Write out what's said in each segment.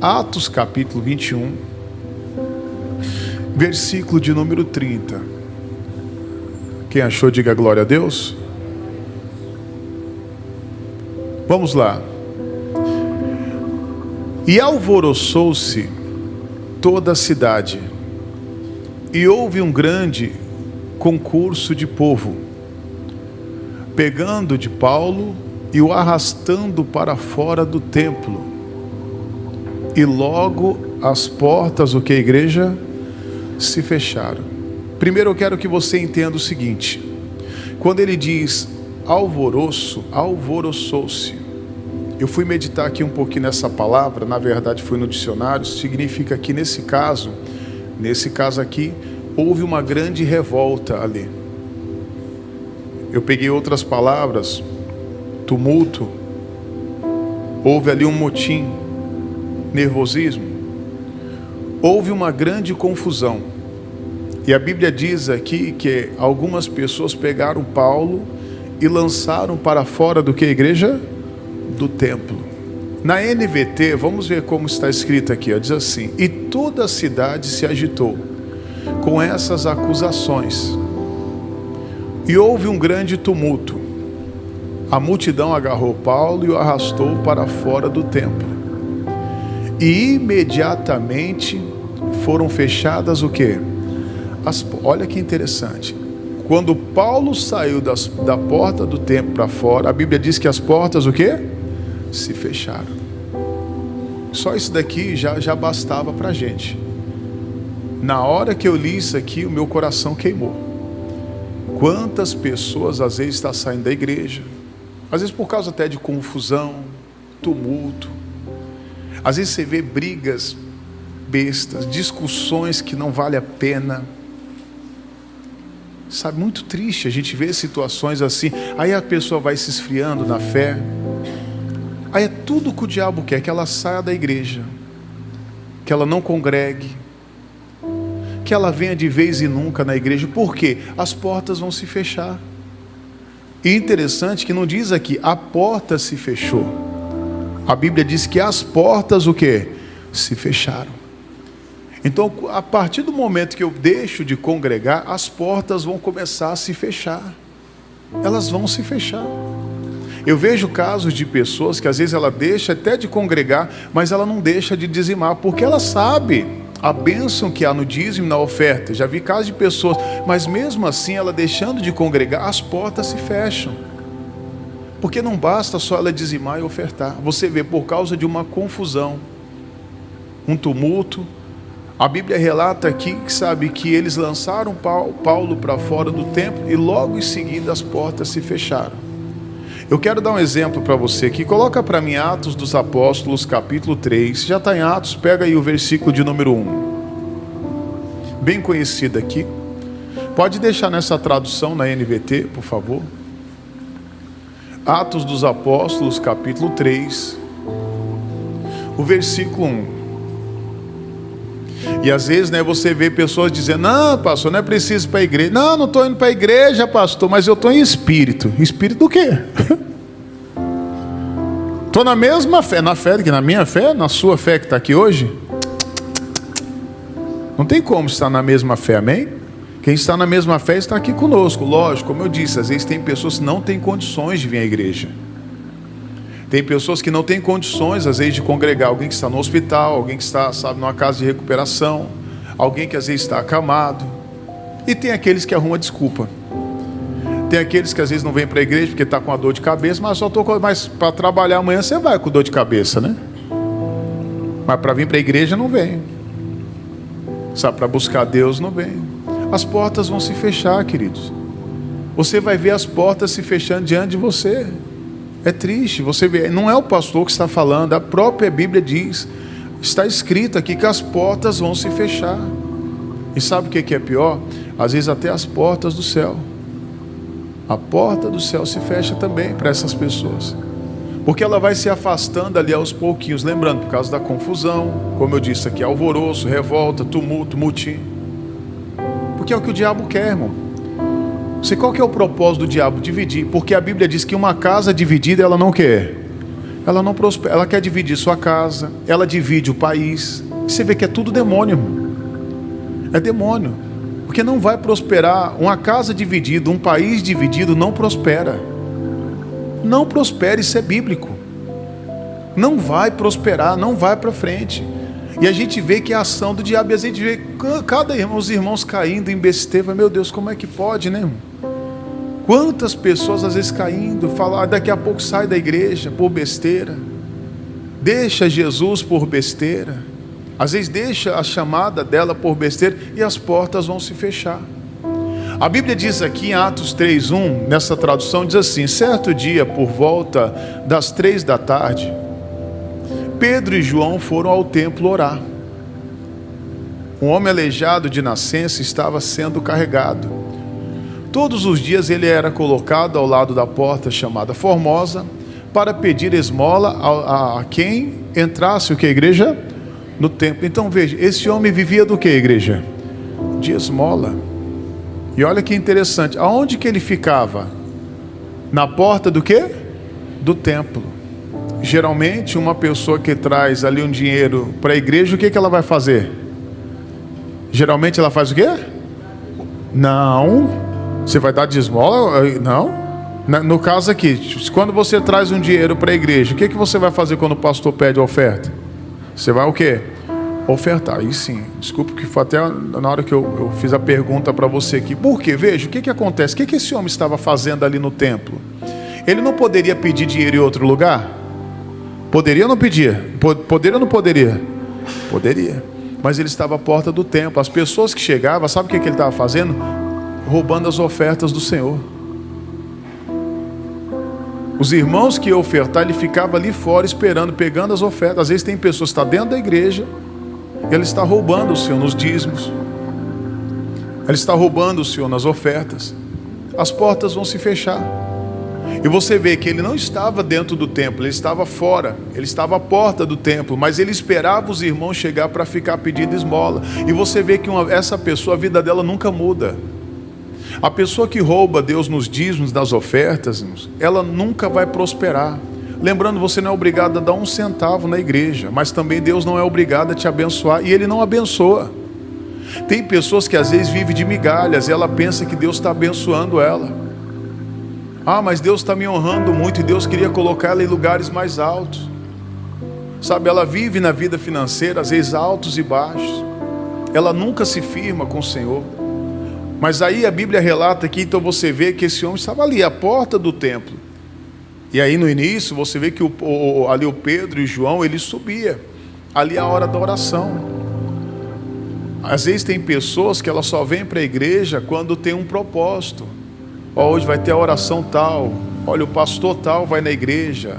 Atos capítulo 21, versículo de número 30. Quem achou, diga glória a Deus. Vamos lá. E alvoroçou-se toda a cidade, e houve um grande concurso de povo, pegando de Paulo e o arrastando para fora do templo. E logo as portas, o que, igreja? Se fecharam. Primeiro eu quero que você entenda o seguinte: quando ele diz alvoroço, alvoroçou-se. Eu fui meditar aqui um pouquinho nessa palavra, na verdade foi no dicionário, significa que nesse caso aqui, houve uma grande revolta ali. Eu peguei outras palavras, tumulto, houve ali um motim, nervosismo, houve uma grande confusão. E a Bíblia diz aqui que algumas pessoas pegaram Paulo e lançaram para fora do que, igreja? Do templo. Na NVT, vamos ver como está escrito aqui, ó, diz assim: e toda a cidade se agitou com essas acusações, e houve um grande tumulto. A multidão agarrou Paulo e o arrastou para fora do templo, e imediatamente foram fechadas o quê? Olha que interessante. Quando Paulo saiu da porta do templo para fora, a Bíblia diz que as portas o quê? Se fecharam. Só isso daqui já bastava para a gente. Na hora que eu li isso aqui, o meu coração queimou. Quantas pessoas às vezes estão saindo da igreja, às vezes por causa até de confusão, tumulto. Às vezes você vê brigas bestas, discussões que não vale a pena. Sabe, muito triste a gente ver situações assim. Aí a pessoa vai se esfriando na fé. Aí é tudo que o diabo quer, que ela saia da igreja, que ela não congregue, que ela venha de vez e nunca na igreja. Por quê? As portas vão se fechar. E interessante que não diz aqui, a porta se fechou. A Bíblia diz que as portas o quê? Se fecharam. Então, a partir do momento que eu deixo de congregar, as portas vão começar a se fechar. Elas vão se fechar. Eu vejo casos de pessoas que às vezes ela deixa até de congregar, mas ela não deixa de dizimar, porque ela sabe a bênção que há no dízimo e na oferta. Já vi casos de pessoas, mas mesmo assim ela deixando de congregar, as portas se fecham. Porque não basta só ela dizimar e ofertar. Você vê, por causa de uma confusão, um tumulto. A Bíblia relata aqui que eles lançaram Paulo para fora do templo e logo em seguida as portas se fecharam. Eu quero dar um exemplo para você aqui. Coloca para mim Atos dos Apóstolos, capítulo 3. Já está em Atos, pega aí o versículo de número 1. Bem conhecido aqui. Pode deixar nessa tradução na NVT, por favor. Atos dos Apóstolos, capítulo 3. O versículo 1. E às vezes, você vê pessoas dizendo: não, pastor, não é preciso ir para a igreja. Não, não estou indo para a igreja, pastor, mas eu estou em espírito. Espírito do quê? Estou na mesma fé, na minha fé, na sua fé que está aqui hoje. Não tem como estar na mesma fé, amém? Quem está na mesma fé está aqui conosco. Lógico, como eu disse, às vezes tem pessoas que não têm condições de vir à igreja. Tem pessoas que não têm condições, às vezes, de congregar. Alguém que está no hospital, alguém que está, numa casa de recuperação, alguém que às vezes está acamado. E tem aqueles que arrumam desculpa. Tem aqueles que às vezes não vêm para a igreja porque está com a dor de cabeça, mas para trabalhar amanhã você vai com dor de cabeça, né? Mas para vir para a igreja não vem. Sabe, para buscar Deus não vem. As portas vão se fechar, queridos. Você vai ver as portas se fechando diante de você. É triste, você vê, não é o pastor que está falando, a própria Bíblia diz, está escrito aqui que as portas vão se fechar. E sabe o que é pior? Às vezes até as portas do céu. A porta do céu se fecha também para essas pessoas. Porque ela vai se afastando ali aos pouquinhos, lembrando, por causa da confusão, como eu disse aqui, alvoroço, revolta, tumulto, mutim. Porque é o que o diabo quer, irmão. Qual que é o propósito do diabo? Dividir. Porque a Bíblia diz que uma casa dividida, ela não quer. ela não prospera. Ela quer dividir sua casa, ela divide o país. Você vê que é tudo demônio, irmão. É demônio. Porque não vai prosperar. Uma casa dividida, um país dividido não prospera. Não prospera, isso é bíblico. Não vai prosperar, não vai para frente. E a gente vê que é a ação do diabo. E a gente vê os irmãos caindo em besteira. Meu Deus, como é que pode, né, irmão? Quantas pessoas às vezes caindo, falar, daqui a pouco sai da igreja por besteira, deixa Jesus por besteira, às vezes deixa a chamada dela por besteira e as portas vão se fechar. A Bíblia diz aqui em Atos 3:1, nessa tradução, diz assim: certo dia, por volta das 3 da tarde, Pedro e João foram ao templo orar. Um homem aleijado de nascença estava sendo carregado. Todos os dias ele era colocado ao lado da porta chamada Formosa para pedir esmola a quem entrasse, o que, igreja? No templo. Então veja, esse homem vivia do que, igreja? De esmola. E olha que interessante, aonde que ele ficava? Na porta do que? Do templo. Geralmente uma pessoa que traz ali um dinheiro para a igreja, o que ela vai fazer? Geralmente ela faz o quê? Não. Você vai dar de esmola? Não. No caso aqui, quando você traz um dinheiro para a igreja, o que você vai fazer quando o pastor pede oferta? Você vai o quê? Ofertar. Aí sim, desculpe que foi até na hora que eu fiz a pergunta para você aqui. Por quê? Veja, o que acontece? O que esse homem estava fazendo ali no templo? Ele não poderia pedir dinheiro em outro lugar? Poderia ou não pedia? Poderia ou não poderia? Poderia. Mas ele estava à porta do templo. As pessoas que chegavam, sabe o que ele estava fazendo? Roubando as ofertas do Senhor. Os irmãos que iam ofertar, ele ficava ali fora esperando, pegando as ofertas. Às vezes tem pessoas que estão dentro da igreja, ele está roubando o Senhor nos dízimos, ele está roubando o Senhor nas ofertas. As portas vão se fechar. E você vê que ele não estava dentro do templo, ele estava fora, ele estava à porta do templo, mas ele esperava os irmãos chegar para ficar pedindo esmola. E você vê que essa pessoa, a vida dela nunca muda. A pessoa que rouba Deus nos dízimos, nas ofertas, ela nunca vai prosperar. Lembrando, você não é obrigado a dar um centavo na igreja, mas também Deus não é obrigado a te abençoar, e Ele não abençoa. Tem pessoas que às vezes vivem de migalhas, e ela pensa que Deus está abençoando ela. Ah, mas Deus está me honrando muito, e Deus queria colocar ela em lugares mais altos. Sabe, ela vive na vida financeira, às vezes altos e baixos. Ela nunca se firma com o Senhor. Mas aí a Bíblia relata aqui, então você vê que esse homem estava ali, à porta do templo. E aí no início você vê que ali o Pedro e o João, ele subia. Ali é a hora da oração. Às vezes tem pessoas que elas só vêm para a igreja quando tem um propósito. Hoje vai ter a oração tal. Olha, o pastor tal vai na igreja.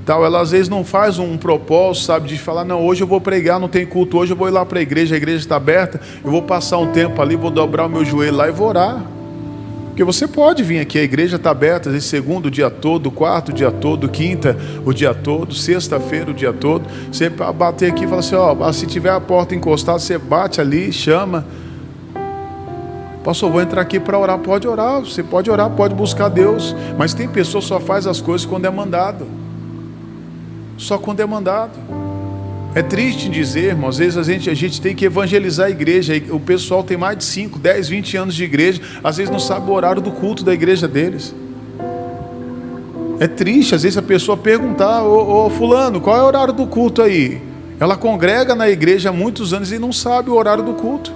Tal. Ela às vezes não faz um propósito, sabe, de falar, não, hoje eu vou pregar, não tem culto, hoje eu vou ir lá para a igreja está aberta, eu vou passar um tempo ali, vou dobrar o meu joelho lá e vou orar. Porque você pode vir aqui, a igreja está aberta, às vezes segundo o dia todo, quarto o dia todo, quinta o dia todo, sexta-feira o dia todo. Você bater aqui e falar assim, ó, se tiver a porta encostada, você bate ali, chama. Pastor, vou entrar aqui para orar. Pode orar, você pode orar, pode buscar Deus. Mas tem pessoas que só faz as coisas quando é mandado. Só quando é mandado. É triste dizer, irmão, às vezes a gente tem que evangelizar a igreja. O pessoal tem mais de 5, 10, 20 anos de igreja, às vezes não sabe o horário do culto da igreja deles. É triste, às vezes a pessoa perguntar, ô fulano, qual é o horário do culto aí? Ela congrega na igreja há muitos anos e não sabe o horário do culto.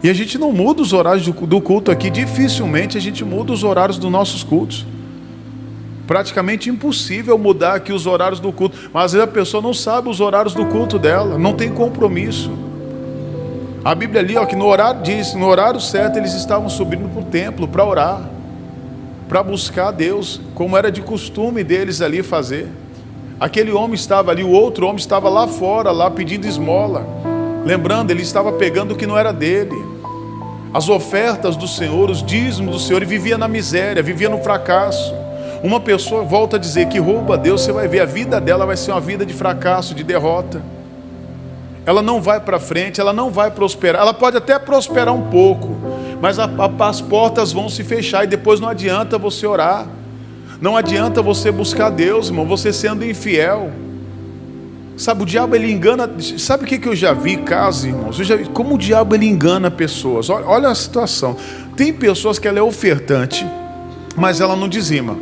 E a gente não muda os horários do culto aqui, dificilmente a gente muda os horários dos nossos cultos. Praticamente impossível mudar aqui os horários do culto. Mas às vezes a pessoa não sabe os horários do culto dela, não tem compromisso. A Bíblia ali, ó, que no horário diz, no horário certo eles estavam subindo para o templo para orar, para buscar a Deus, como era de costume deles ali fazer. Aquele homem estava ali, o outro homem estava lá fora, lá pedindo esmola. Lembrando, ele estava pegando o que não era dele. As ofertas do Senhor, os dízimos do Senhor, ele vivia na miséria, vivia no fracasso. Uma pessoa, volta a dizer, que rouba a Deus, você vai ver, a vida dela vai ser uma vida de fracasso, de derrota. Ela não vai para frente, ela não vai prosperar. Ela pode até prosperar um pouco, mas as portas vão se fechar e depois não adianta você orar. Não adianta você buscar Deus, irmão, você sendo infiel. Sabe, o diabo ele engana. Sabe o que eu já vi, caso, irmãos? Eu já vi como o diabo ele engana pessoas. Olha a situação. Tem pessoas que ela é ofertante, mas ela não dizima.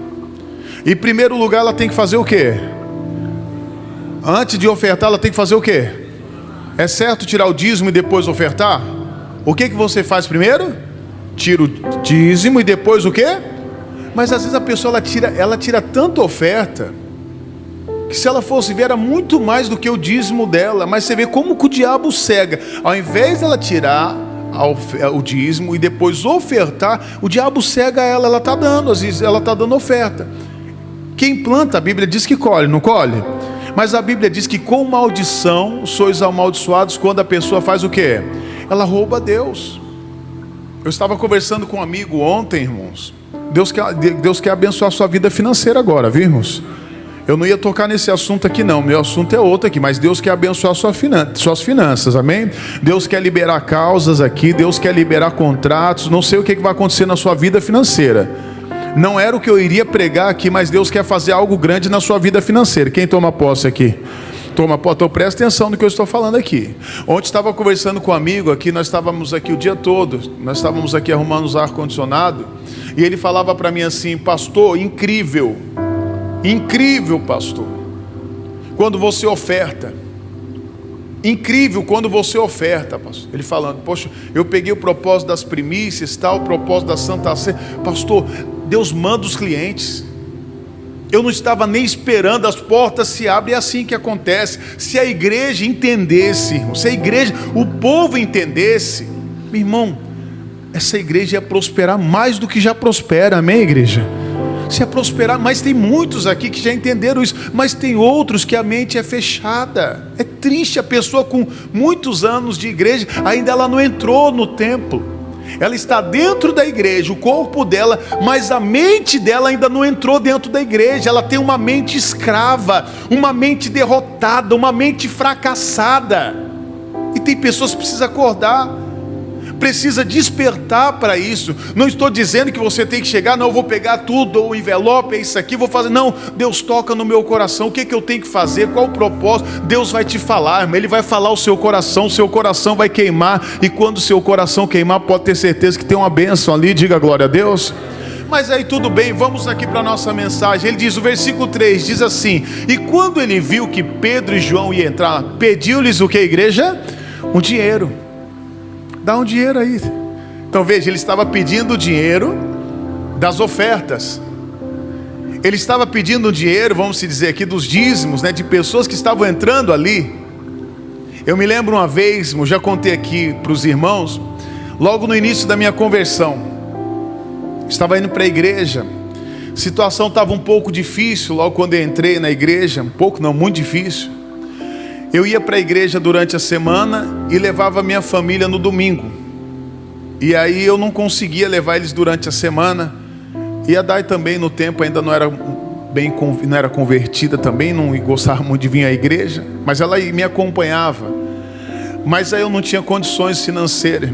Em primeiro lugar, ela tem que fazer o quê? Antes de ofertar, ela tem que fazer o quê? É certo tirar o dízimo e depois ofertar? O que você faz primeiro? Tira o dízimo e depois o quê? Mas às vezes a pessoa ela tira tanta oferta que se ela fosse ver era muito mais do que o dízimo dela. Mas você vê como que o diabo cega. Ao invés dela tirar o dízimo e depois ofertar, o diabo cega ela. Ela está dando, às vezes ela está dando oferta. Quem planta, a Bíblia diz que colhe, não colhe? Mas a Bíblia diz que com maldição sois amaldiçoados quando a pessoa faz o quê? Ela rouba a Deus. Eu estava conversando com um amigo ontem, irmãos. Deus quer abençoar a sua vida financeira agora, viu, irmãos? Eu não ia tocar nesse assunto aqui não, meu assunto é outro aqui, mas Deus quer abençoar suas finanças, amém? Deus quer liberar causas aqui, Deus quer liberar contratos, não sei o que vai acontecer na sua vida financeira. Não era o que eu iria pregar aqui, mas Deus quer fazer algo grande na sua vida financeira. Quem toma posse aqui? Toma posse, então presta atenção no que eu estou falando aqui. Ontem estava conversando com um amigo aqui, nós estávamos aqui o dia todo, nós estávamos aqui arrumando os ar-condicionado, e ele falava para mim assim: pastor, incrível, pastor, quando você oferta. Incrível quando você oferta, pastor. Ele falando: poxa, eu peguei o propósito das primícias, tal, o propósito da Santa Ceia. Pastor, Deus manda os clientes. Eu não estava nem esperando, as portas se abrem, é assim que acontece. Se a igreja entendesse, irmão, se a igreja, o povo entendesse, meu irmão, essa igreja ia prosperar mais do que já prospera, amém, igreja? Se ia prosperar, mas tem muitos aqui que já entenderam isso, mas tem outros que a mente é fechada. É triste, a pessoa com muitos anos de igreja, ainda ela não entrou no templo. Ela está dentro da igreja, o corpo dela, mas a mente dela ainda não entrou dentro da igreja. Ela tem uma mente escrava, uma mente derrotada, uma mente fracassada. E tem pessoas que precisam acordar, precisa despertar para isso. Não estou dizendo que você tem que chegar, não, eu vou pegar tudo, o envelope, é isso aqui, vou fazer. Não, Deus toca no meu coração, o que eu tenho que fazer, qual o propósito? Deus vai te falar, Ele vai falar o seu coração vai queimar, e quando o seu coração queimar, pode ter certeza que tem uma bênção ali, diga glória a Deus. Mas aí tudo bem, vamos aqui para a nossa mensagem. Ele diz, o versículo 3 diz assim: e quando ele viu que Pedro e João iam entrar, pediu-lhes o que, igreja? Um dinheiro. Dá um dinheiro aí. Então veja, ele estava pedindo o dinheiro das ofertas. Ele estava pedindo o dinheiro, vamos dizer aqui, dos dízimos, né, de pessoas que estavam entrando ali. Eu me lembro uma vez, já contei aqui para os irmãos, logo no início da minha conversão, estava indo para a igreja, a situação estava um pouco difícil, logo quando eu entrei na igreja, um pouco não, muito difícil. Eu ia para a igreja durante a semana e levava minha família no domingo. E aí eu não conseguia levar eles durante a semana. E a Dai também no tempo ainda não era convertida também, não gostava muito de vir à igreja. Mas ela me acompanhava. Mas aí eu não tinha condições financeiras.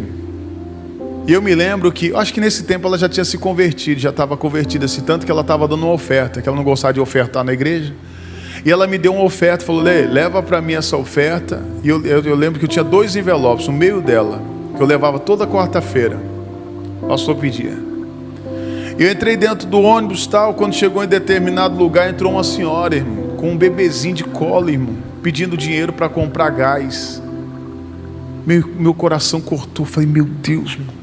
E eu me lembro que, acho que nesse tempo ela já tinha se convertido, já estava convertida assim, tanto que ela estava dando uma oferta, que ela não gostava de ofertar na igreja. E ela me deu uma oferta, falou: Lê, leva para mim essa oferta. E eu lembro que eu tinha 2 envelopes, o meio dela, que eu levava toda quarta-feira. O pastor pedia. Eu entrei dentro do ônibus tal, quando chegou em determinado lugar, entrou uma senhora, irmão, com um bebezinho de colo, irmão, pedindo dinheiro para comprar gás. Meu coração cortou, falei: meu Deus, irmão.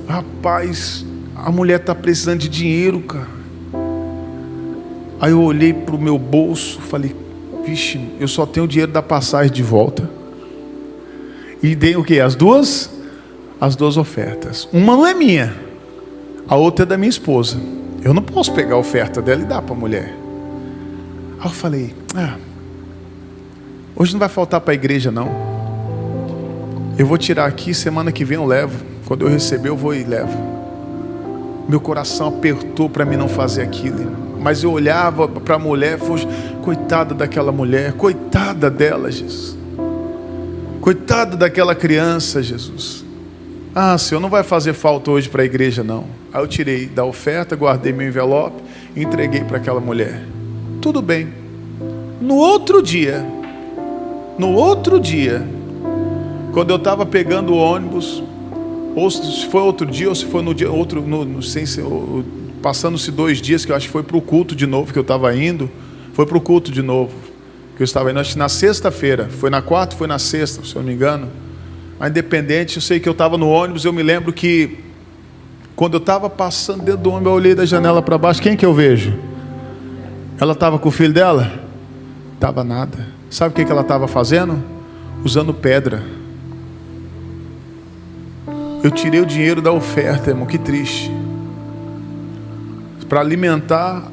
Rapaz, a mulher está precisando de dinheiro, cara. Aí eu olhei para o meu bolso, falei: vixe, eu só tenho o dinheiro da passagem de volta. E dei o quê? As duas ofertas. Uma não é minha, a outra é da minha esposa. Eu não posso pegar a oferta dela e dar para a mulher. Aí eu falei: hoje não vai faltar para a igreja não. Eu vou tirar aqui, semana que vem eu levo. Quando eu receber eu vou e levo. Meu coração apertou para mim não fazer aquilo. Mas eu olhava para a mulher, coitada daquela mulher, coitada dela, Jesus. Coitada daquela criança, Jesus. Senhor, não vai fazer falta hoje para a igreja não. Aí eu tirei da oferta, guardei meu envelope entreguei para aquela mulher. Tudo bem. No outro dia, quando eu estava pegando o ônibus, ou se foi outro dia, ou se foi no dia outro, não sei se passando-se 2 dias, que eu acho que foi para o culto de novo que eu estava indo. Foi para o culto de novo que eu estava indo, acho que na sexta-feira. Foi na quarta, foi na sexta, se eu não me engano. Mas independente, eu sei que eu estava no ônibus. Eu me lembro que quando eu estava passando dentro do ônibus, eu olhei da janela para baixo. Quem que eu vejo? Ela estava com o filho dela? Estava nada. Sabe o que ela estava fazendo? Usando pedra. Eu tirei o dinheiro da oferta, irmão, que triste, para alimentar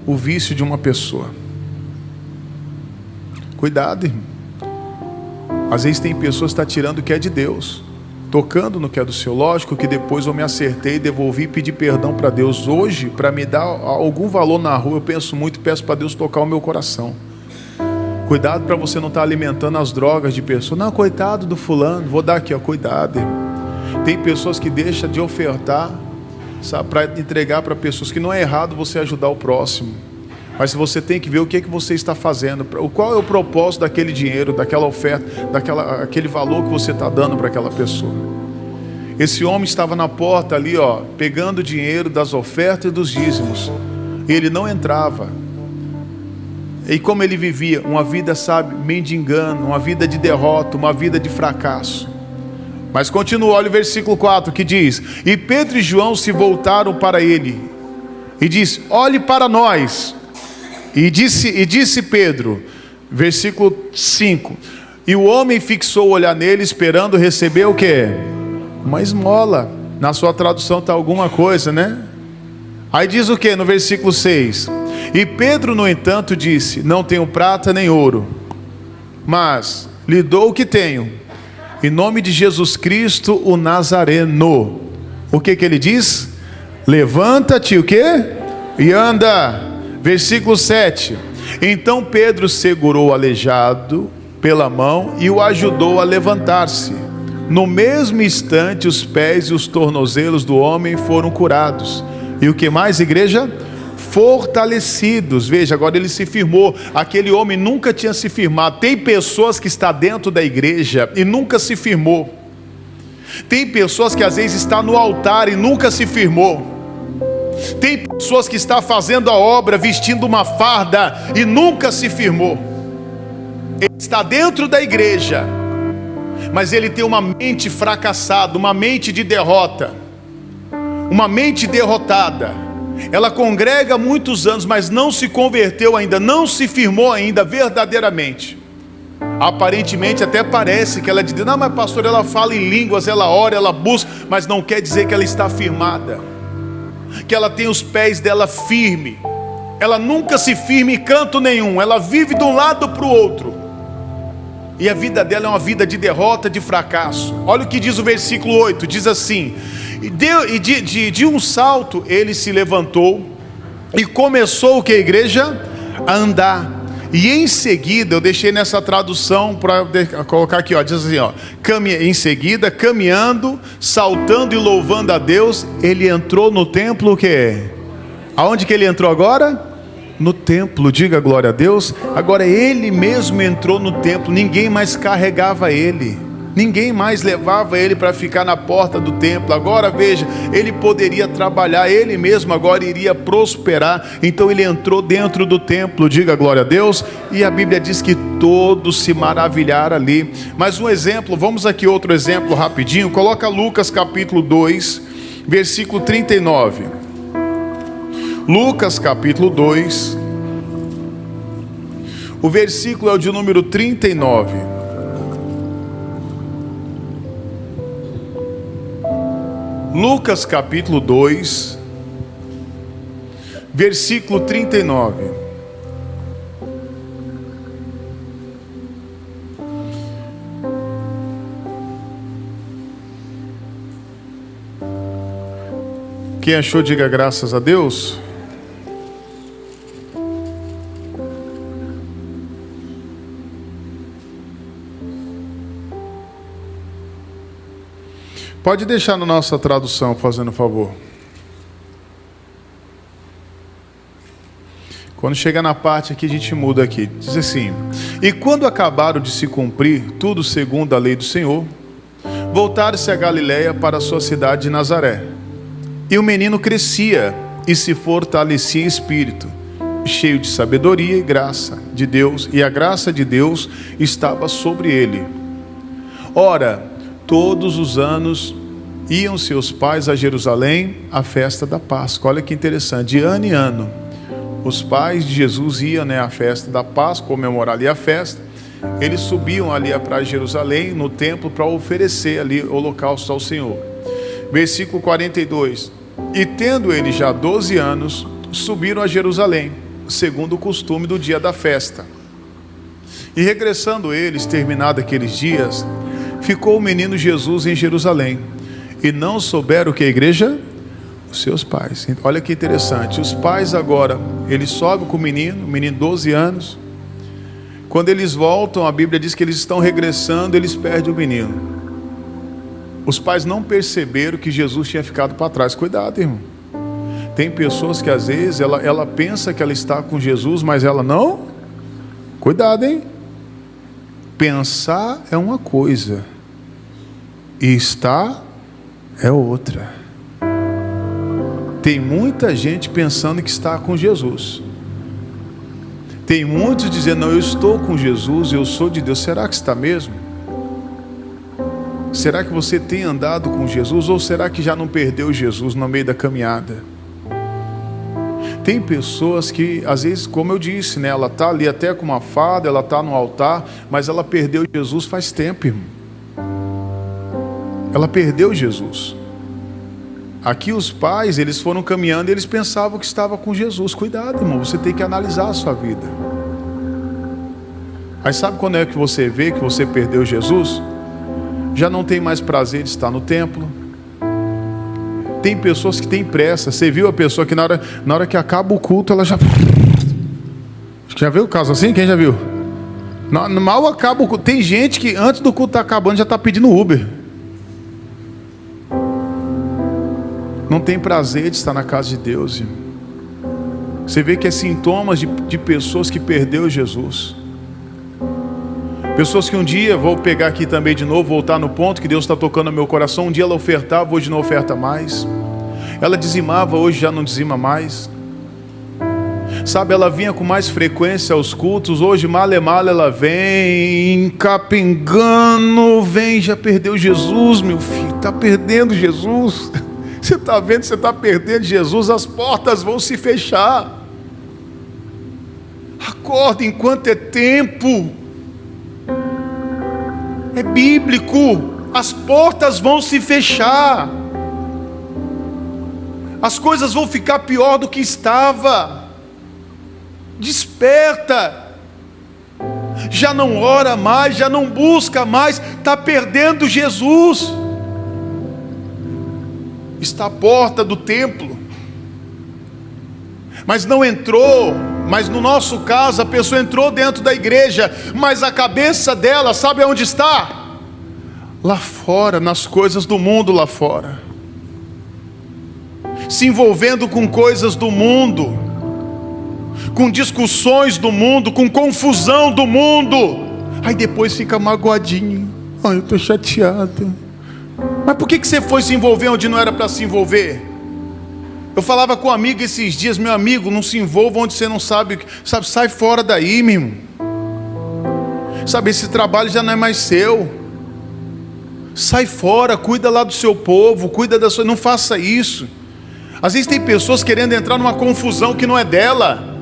o vício de uma pessoa. Cuidado, irmão. Às vezes tem pessoas que estão tirando o que é de Deus, tocando no que é do seu. Lógico que depois eu me acertei, devolvi e pedi perdão para Deus. Hoje, para me dar algum valor na rua, eu penso muito e peço para Deus tocar o meu coração. Cuidado para você não estar alimentando as drogas de pessoas. Não, coitado do fulano, vou dar aqui, ó, cuidado, irmão. Tem pessoas que deixam de ofertar, sabe, para entregar para pessoas, que não é errado você ajudar o próximo, mas você tem que ver o que é que você está fazendo, qual é o propósito daquele dinheiro, daquela oferta, aquele valor que você está dando para aquela pessoa. Esse homem estava na porta ali, ó, pegando dinheiro das ofertas e dos dízimos, e ele não entrava. E como ele vivia? Uma vida, sabe, mendigando, uma vida de derrota, uma vida de fracasso. Mas continua, olha o versículo 4 que diz: e Pedro e João se voltaram para ele e disse: olhe para nós. E disse Pedro, versículo 5: e o homem fixou o olhar nele, esperando receber o quê? Uma esmola. Na sua tradução está alguma coisa, né? Aí diz o que no versículo 6? E Pedro, no entanto, disse: não tenho prata nem ouro, mas lhe dou o que tenho. Em nome de Jesus Cristo, o Nazareno. O que ele diz? Levanta-te, o quê? E anda. Versículo 7. Então Pedro segurou o aleijado pela mão e o ajudou a levantar-se. No mesmo instante, os pés e os tornozelos do homem foram curados. E o que mais, igreja? Fortalecidos. Veja, agora ele se firmou. Aquele homem nunca tinha se firmado. Tem pessoas que estão dentro da igreja e nunca se firmou. Tem pessoas que às vezes estão no altar e nunca se firmou. Tem pessoas que estão fazendo a obra, vestindo uma farda e nunca se firmou. Ele está dentro da igreja, mas ele tem uma mente fracassada, uma mente de derrota, uma mente derrotada. Ela congrega há muitos anos, mas não se converteu ainda, não se firmou ainda verdadeiramente. Aparentemente até parece que ela diz: não, mas pastor, ela fala em línguas, ela ora, ela busca, mas não quer dizer que ela está firmada, que ela tem os pés dela firme. Ela nunca se firma em canto nenhum, ela vive de um lado para o outro, e a vida dela é uma vida de derrota, de fracasso. Olha o que diz o versículo 8, diz assim: de um salto ele se levantou e começou o que, igreja? A andar. E em seguida, eu deixei nessa tradução para colocar aqui, ó, diz assim, ó, em seguida, caminhando, saltando e louvando a Deus, ele entrou no templo. O que? Aonde que ele entrou agora? No templo. Diga glória a Deus. Agora ele mesmo entrou no templo, ninguém mais carregava ele, ninguém mais levava ele para ficar na porta do templo. Agora veja, ele poderia trabalhar, ele mesmo agora iria prosperar. Então ele entrou dentro do templo, diga glória a Deus. E a Bíblia diz que todos se maravilharam ali. Mais um exemplo, vamos aqui outro exemplo rapidinho. Coloca Lucas capítulo 2, versículo 39. Lucas capítulo 2, o versículo é o de número 39. Lucas capítulo 2, versículo 39. Quem achou, diga graças a Deus. Pode deixar na nossa tradução, fazendo favor. Quando chega na parte aqui, a gente muda aqui. Diz assim: e quando acabaram de se cumprir tudo segundo a lei do Senhor, voltaram-se a Galiléia para a sua cidade de Nazaré. E o menino crescia e se fortalecia em espírito, cheio de sabedoria e graça de Deus, e a graça de Deus estava sobre ele. Ora, todos os anos iam seus pais a Jerusalém à festa da Páscoa. Olha que interessante, de ano em ano os pais de Jesus iam, à festa da Páscoa, comemorar ali a festa. Eles subiam ali para Jerusalém, no templo, para oferecer ali holocausto ao Senhor. Versículo 42: e tendo eles já 12 anos, subiram a Jerusalém, segundo o costume do dia da festa. E regressando eles, terminados aqueles dias, ficou o menino Jesus em Jerusalém, e não souberam que a igreja? Os seus pais. Olha que interessante, os pais agora, eles sobem com o menino 12 anos. Quando eles voltam, a Bíblia diz que eles estão regressando, eles perdem o menino. Os pais não perceberam que Jesus tinha ficado para trás. Cuidado, irmão. Tem pessoas que às vezes ela pensa que ela está com Jesus, mas ela não. Cuidado, hein? Pensar é uma coisa e estar é outra. Tem muita gente pensando que está com Jesus. Tem muitos dizendo: não, eu estou com Jesus, eu sou de Deus. Será que está mesmo? Será que você tem andado com Jesus? Ou será que já não perdeu Jesus no meio da caminhada? Tem pessoas que, às vezes, como eu disse, ela está ali até com uma fada, ela está no altar, mas ela perdeu Jesus faz tempo, irmão. Ela perdeu Jesus. Aqui os pais, eles foram caminhando e eles pensavam que estava com Jesus. Cuidado, irmão, você tem que analisar a sua vida. Aí sabe quando é que você vê que você perdeu Jesus? Já não tem mais prazer de estar no templo. Tem pessoas que têm pressa. Você viu a pessoa que na hora que acaba o culto, ela já... Já viu o caso assim? Quem já viu? Mal acaba o culto. Tem gente que antes do culto estar acabando já está pedindo Uber. Não tem prazer de estar na casa de Deus, irmão. Você vê que é sintomas de pessoas que perdeu Jesus. Pessoas que um dia, vou pegar aqui também de novo, voltar no ponto que Deus está tocando no meu coração. Um dia ela ofertava, hoje não oferta mais. Ela dizimava, hoje já não dizima mais. Sabe, ela vinha com mais frequência aos cultos, hoje male ela vem, capengando, vem, já perdeu Jesus, meu filho, está perdendo Jesus. Você está vendo, você está perdendo Jesus, as portas vão se fechar. Acorda enquanto é tempo. É bíblico. As portas vão se fechar. As coisas vão ficar pior do que estava. Desperta. Já não ora mais, já não busca mais, está perdendo Jesus. Está à porta do templo, mas não entrou. Mas no nosso caso, a pessoa entrou dentro da igreja, mas a cabeça dela, sabe onde está? Lá fora, nas coisas do mundo lá fora, se envolvendo com coisas do mundo, com discussões do mundo, com confusão do mundo. Aí depois fica magoadinho: eu estou chateado. Mas por que você foi se envolver onde não era para se envolver? Eu falava com um amigo esses dias: meu amigo, não se envolva onde você não sabe, sai fora daí, meu irmão. Sabe, esse trabalho já não é mais seu. Sai fora, cuida lá do seu povo, cuida da sua... Não faça isso. Às vezes tem pessoas querendo entrar numa confusão que não é dela.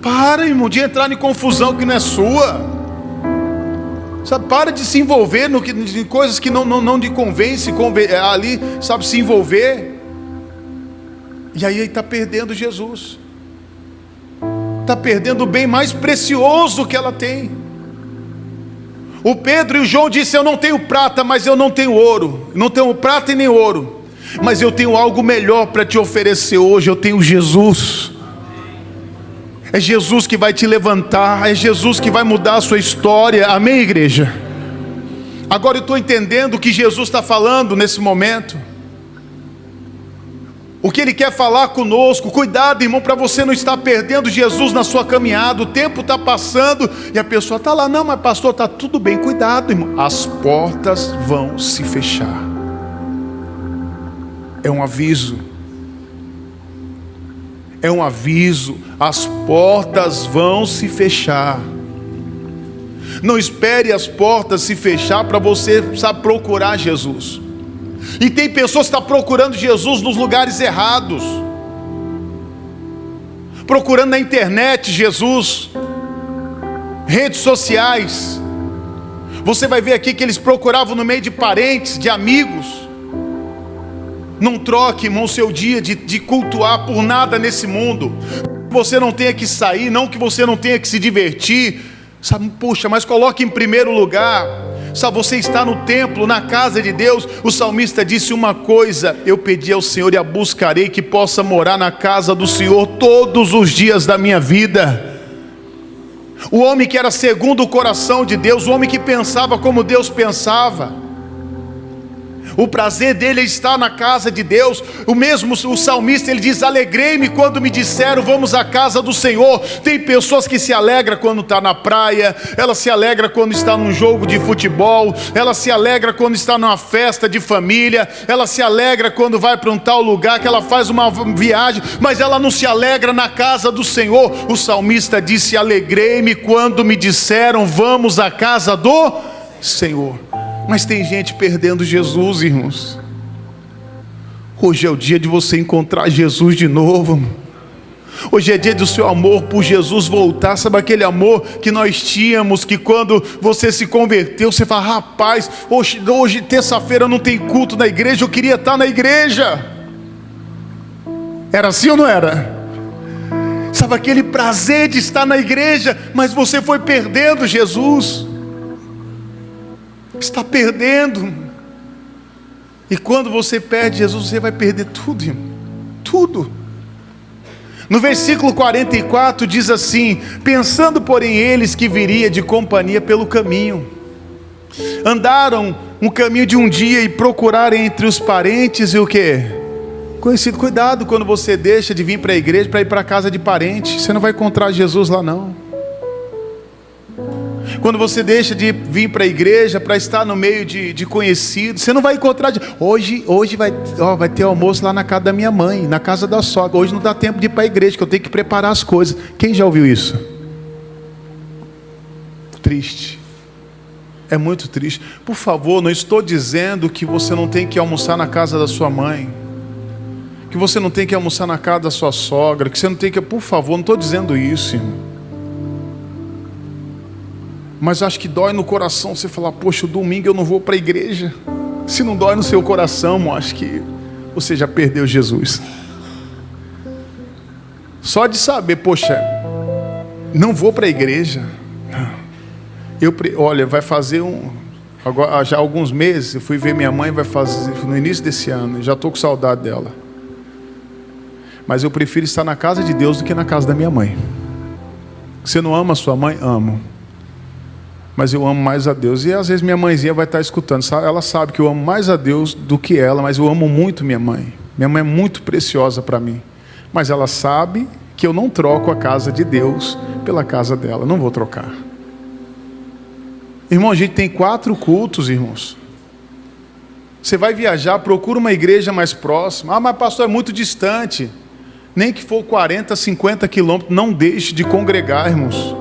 Para, irmão, de entrar em confusão que não é sua. Sabe, para de se envolver em coisas que não te convence, ali, sabe, se envolver. E aí está perdendo Jesus. Está perdendo o bem mais precioso que ela tem. O Pedro e o João disseram: eu não tenho prata, mas eu não tenho ouro. Não tenho prata e nem ouro, mas eu tenho algo melhor para te oferecer hoje. Eu tenho Jesus. É Jesus que vai te levantar, é Jesus que vai mudar a sua história. Amém, igreja? Agora eu estou entendendo o que Jesus está falando nesse momento. o que Ele quer falar conosco. Cuidado, irmão, para você não estar perdendo Jesus na sua caminhada. O tempo está passando e a pessoa está lá, não, mas pastor, está tudo bem. Cuidado, irmão, as portas vão se fechar. É um aviso. É um aviso, as portas vão se fechar. Não espere as portas se fechar para você, sabe, procurar Jesus. E tem pessoas que estão procurando Jesus nos lugares errados, procurando na internet Jesus, redes sociais. Você vai ver aqui que eles procuravam no meio de parentes, de amigos. Não troque, irmão, seu dia de cultuar por nada nesse mundo. Você não tenha que sair, não que você não tenha que se divertir, sabe? Poxa, mas coloque em primeiro lugar. Sabe, você está no templo, na casa de Deus. O salmista disse uma coisa: eu pedi ao Senhor e a buscarei, que possa morar na casa do Senhor todos os dias da minha vida. O homem que era segundo o coração de Deus, o homem que pensava como Deus pensava, o prazer dele está na casa de Deus. O salmista, ele diz: alegrei-me quando me disseram, vamos à casa do Senhor. Tem pessoas que se alegram quando está na praia, ela se alegra quando está num jogo de futebol, ela se alegra quando está numa festa de família, ela se alegra quando vai para um tal lugar, que ela faz uma viagem, mas ela não se alegra na casa do Senhor. O salmista disse: alegrei-me quando me disseram, vamos à casa do Senhor. Mas tem gente perdendo Jesus, irmãos. Hoje é o dia de você encontrar Jesus de novo. Hoje é dia do seu amor por Jesus voltar. Sabe aquele amor que nós tínhamos, que quando você se converteu, você fala: rapaz, hoje terça-feira não tem culto na igreja, eu queria estar na igreja. Era assim ou não era? Sabe aquele prazer de estar na igreja, mas você foi perdendo Jesus. Está perdendo. E quando você perde Jesus, você vai perder tudo, irmão. Tudo. No versículo 44 diz assim: pensando porém eles que viria de companhia pelo caminho, andaram um caminho de um dia e procuraram entre os parentes e o que? Conhecido. Cuidado quando você deixa de vir para a igreja para ir para a casa de parente. Você não vai encontrar Jesus lá não. Quando você deixa de vir para a igreja para estar no meio de conhecidos, você não vai encontrar. Hoje vai ter almoço lá na casa da minha mãe, na casa da sogra. Hoje não dá tempo de ir para a igreja, que eu tenho que preparar as coisas. Quem já ouviu isso? Triste. É muito triste. Por favor, não estou dizendo que você não tem que almoçar na casa da sua mãe, que você não tem que almoçar na casa da sua sogra, que você não tem que... Por favor, não estou dizendo isso, irmão. Mas acho que dói no coração você falar: poxa, o domingo eu não vou para a igreja. Se não dói no seu coração, acho que você já perdeu Jesus. Só de saber, poxa, não vou para a igreja. Olha, vai fazer agora, já há alguns meses, eu fui ver minha mãe, vai fazer no início desse ano, já estou com saudade dela. Mas eu prefiro estar na casa de Deus do que na casa da minha mãe. Você não ama a sua mãe? Amo. Mas eu amo mais a Deus. E às vezes minha mãezinha vai estar escutando. Ela sabe que eu amo mais a Deus do que ela, mas eu amo muito minha mãe. Minha mãe é muito preciosa para mim. Mas ela sabe que eu não troco a casa de Deus pela casa dela. Não vou trocar. Irmão, a gente tem 4 cultos, irmãos. Você vai viajar, procura uma igreja mais próxima. Ah, mas pastor, é muito distante. Nem que for 40, 50 quilômetros, não deixe de congregar, irmãos.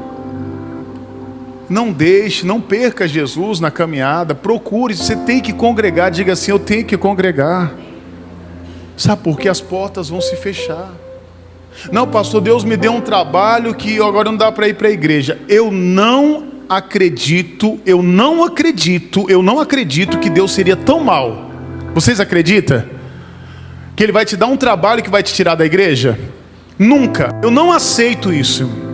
Não deixe, não perca Jesus na caminhada. Procure, você tem que congregar. Diga assim: eu tenho que congregar. Sabe por quê? As portas vão se fechar. Não, pastor, Deus me deu um trabalho que agora não dá para ir para a igreja. Eu não acredito que Deus seria tão mau. Vocês acreditam? Que Ele vai te dar um trabalho que vai te tirar da igreja? Nunca. Eu não aceito isso.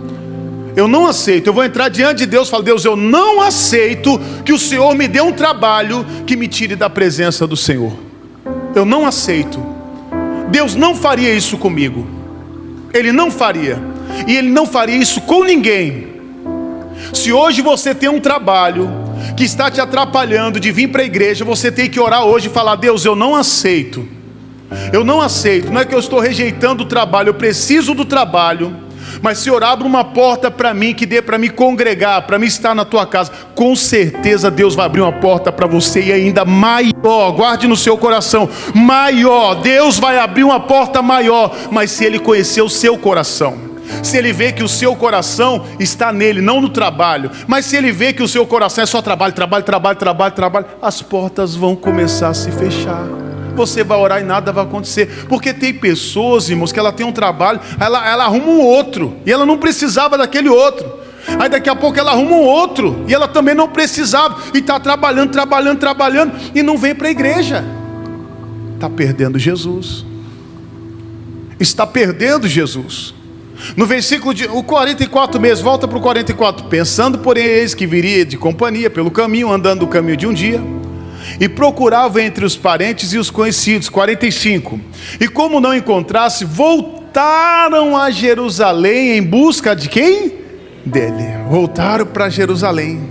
Eu não aceito. Eu vou entrar diante de Deus e falar: Deus, eu não aceito que o Senhor me dê um trabalho que me tire da presença do Senhor. Eu não aceito. Deus não faria isso comigo. Ele não faria. E Ele não faria isso com ninguém. Se hoje você tem um trabalho que está te atrapalhando de vir para a igreja, você tem que orar hoje e falar: Deus, eu não aceito Eu não aceito, não é que eu estou rejeitando o trabalho, eu preciso do trabalho, mas Senhor, abre uma porta para mim, que dê para me congregar, para me estar na tua casa. Com certeza Deus vai abrir uma porta para você, e ainda maior, guarde no seu coração, maior. Deus vai abrir uma porta maior, mas se Ele conhecer o seu coração, se Ele vê que o seu coração está nele, não no trabalho, mas se Ele vê que o seu coração é só trabalho, as portas vão começar a se fechar. Você vai orar e nada vai acontecer, porque tem pessoas, irmãos, que ela tem um trabalho, ela arruma um outro, e ela não precisava daquele outro. Aí daqui a pouco ela arruma um outro, e ela também não precisava, e está trabalhando, e não vem para a igreja. Está perdendo Jesus. Está perdendo Jesus. No versículo o 44 mesmo, volta para o 44. Pensando, porém, eis que viria de companhia pelo caminho, andando o caminho de um dia, e procurava entre os parentes e os conhecidos. 45. E como não encontrasse, voltaram a Jerusalém em busca de quem? Dele. Voltaram para Jerusalém.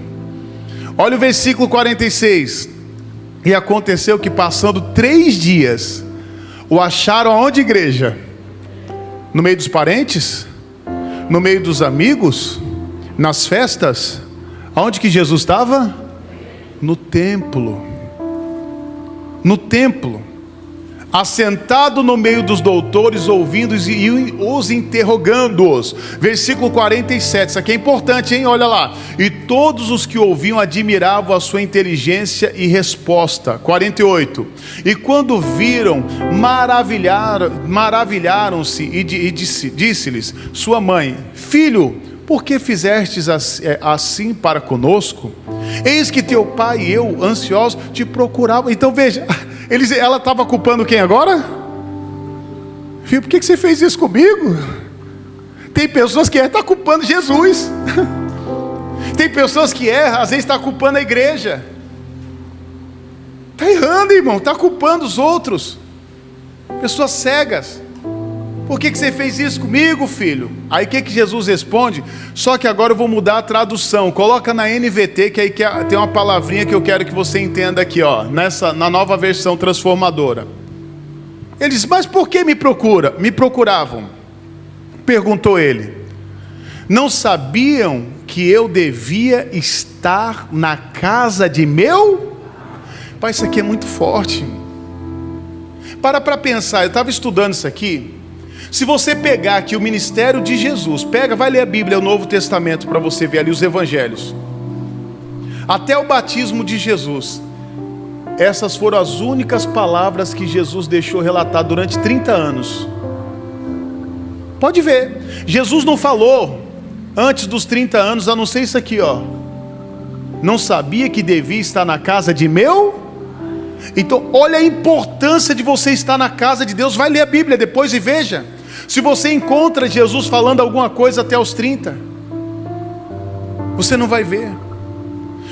Olha o versículo 46. E aconteceu que, passando 3 dias, o acharam aonde, igreja? No meio dos parentes? No meio dos amigos? Nas festas? Aonde que Jesus estava? No templo. No templo, assentado no meio dos doutores, ouvindo-os e os interrogando-os. Versículo 47, isso aqui é importante, hein? Olha lá. E todos os que ouviam admiravam a sua inteligência e resposta. 48. E quando viram, maravilharam-se e disse-lhes sua mãe: filho, por que fizestes assim para conosco? Eis que teu pai e eu, ansiosos, te procuravam. Então veja, ela estava culpando quem agora? Filho, por que você fez isso comigo? Tem pessoas que estão culpando Jesus. Tem pessoas que erram, às vezes está culpando a igreja. Está errando, irmão, está culpando os outros. Pessoas cegas. Por que você fez isso comigo, filho? Aí o que Jesus responde? Só que agora eu vou mudar a tradução. Coloca na NVT, que aí tem uma palavrinha que eu quero que você entenda aqui, ó, na nova versão transformadora. Ele diz: mas por que me procuravam? Perguntou ele. Não sabiam que eu devia estar na casa de meu? Pai, isso aqui é muito forte. Para pensar, eu estava estudando isso aqui. Se você pegar aqui o ministério de Jesus, vai ler a Bíblia, o Novo Testamento, para você ver ali os evangelhos. Até o batismo de Jesus, essas foram as únicas palavras que Jesus deixou relatar durante 30 anos. Pode ver, Jesus não falou antes dos 30 anos, a não ser isso aqui, ó. Não sabia que devia estar na casa de meu? Então olha a importância de você estar na casa de Deus. Vai ler a Bíblia depois e veja. Se você encontra Jesus falando alguma coisa até os 30, você não vai ver.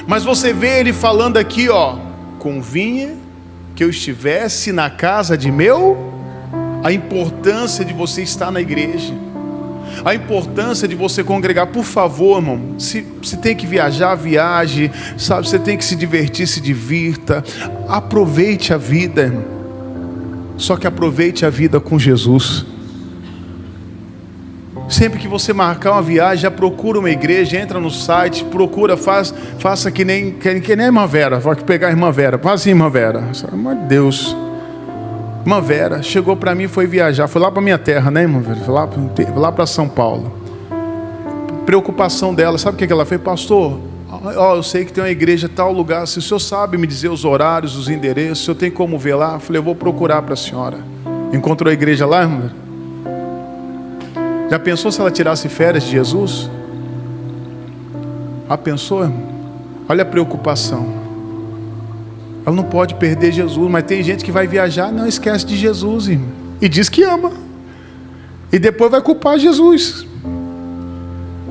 Mas você vê ele falando aqui, ó: convinha que eu estivesse na casa de meu. A importância de você estar na igreja, a importância de você congregar. Por favor, irmão, se tem que viajar, viaje, sabe? Você tem que se divertir, se divirta. Aproveite a vida, irmão. Só que aproveite a vida com Jesus. Sempre que você marcar uma viagem, já procura uma igreja, entra no site, procura, faça que nem a irmã Vera. Vou pegar a irmã Vera, faz assim, irmã Vera. Meu Deus. Irmã Vera chegou para mim, foi viajar, foi lá para minha terra, né, irmã Vera? Foi lá para São Paulo. Preocupação dela, sabe o que ela fez? Pastor, eu sei que tem uma igreja em tal lugar, se o senhor sabe me dizer os horários, os endereços, o senhor tem como ver lá? Eu falei: eu vou procurar para a senhora. Encontrou a igreja lá, irmã Vera? Já pensou se ela tirasse férias de Jesus? Já pensou, irmão? Olha a preocupação. Ela não pode perder Jesus, mas tem gente que vai viajar, não esquece de Jesus, irmão, e diz que ama, e depois vai culpar Jesus.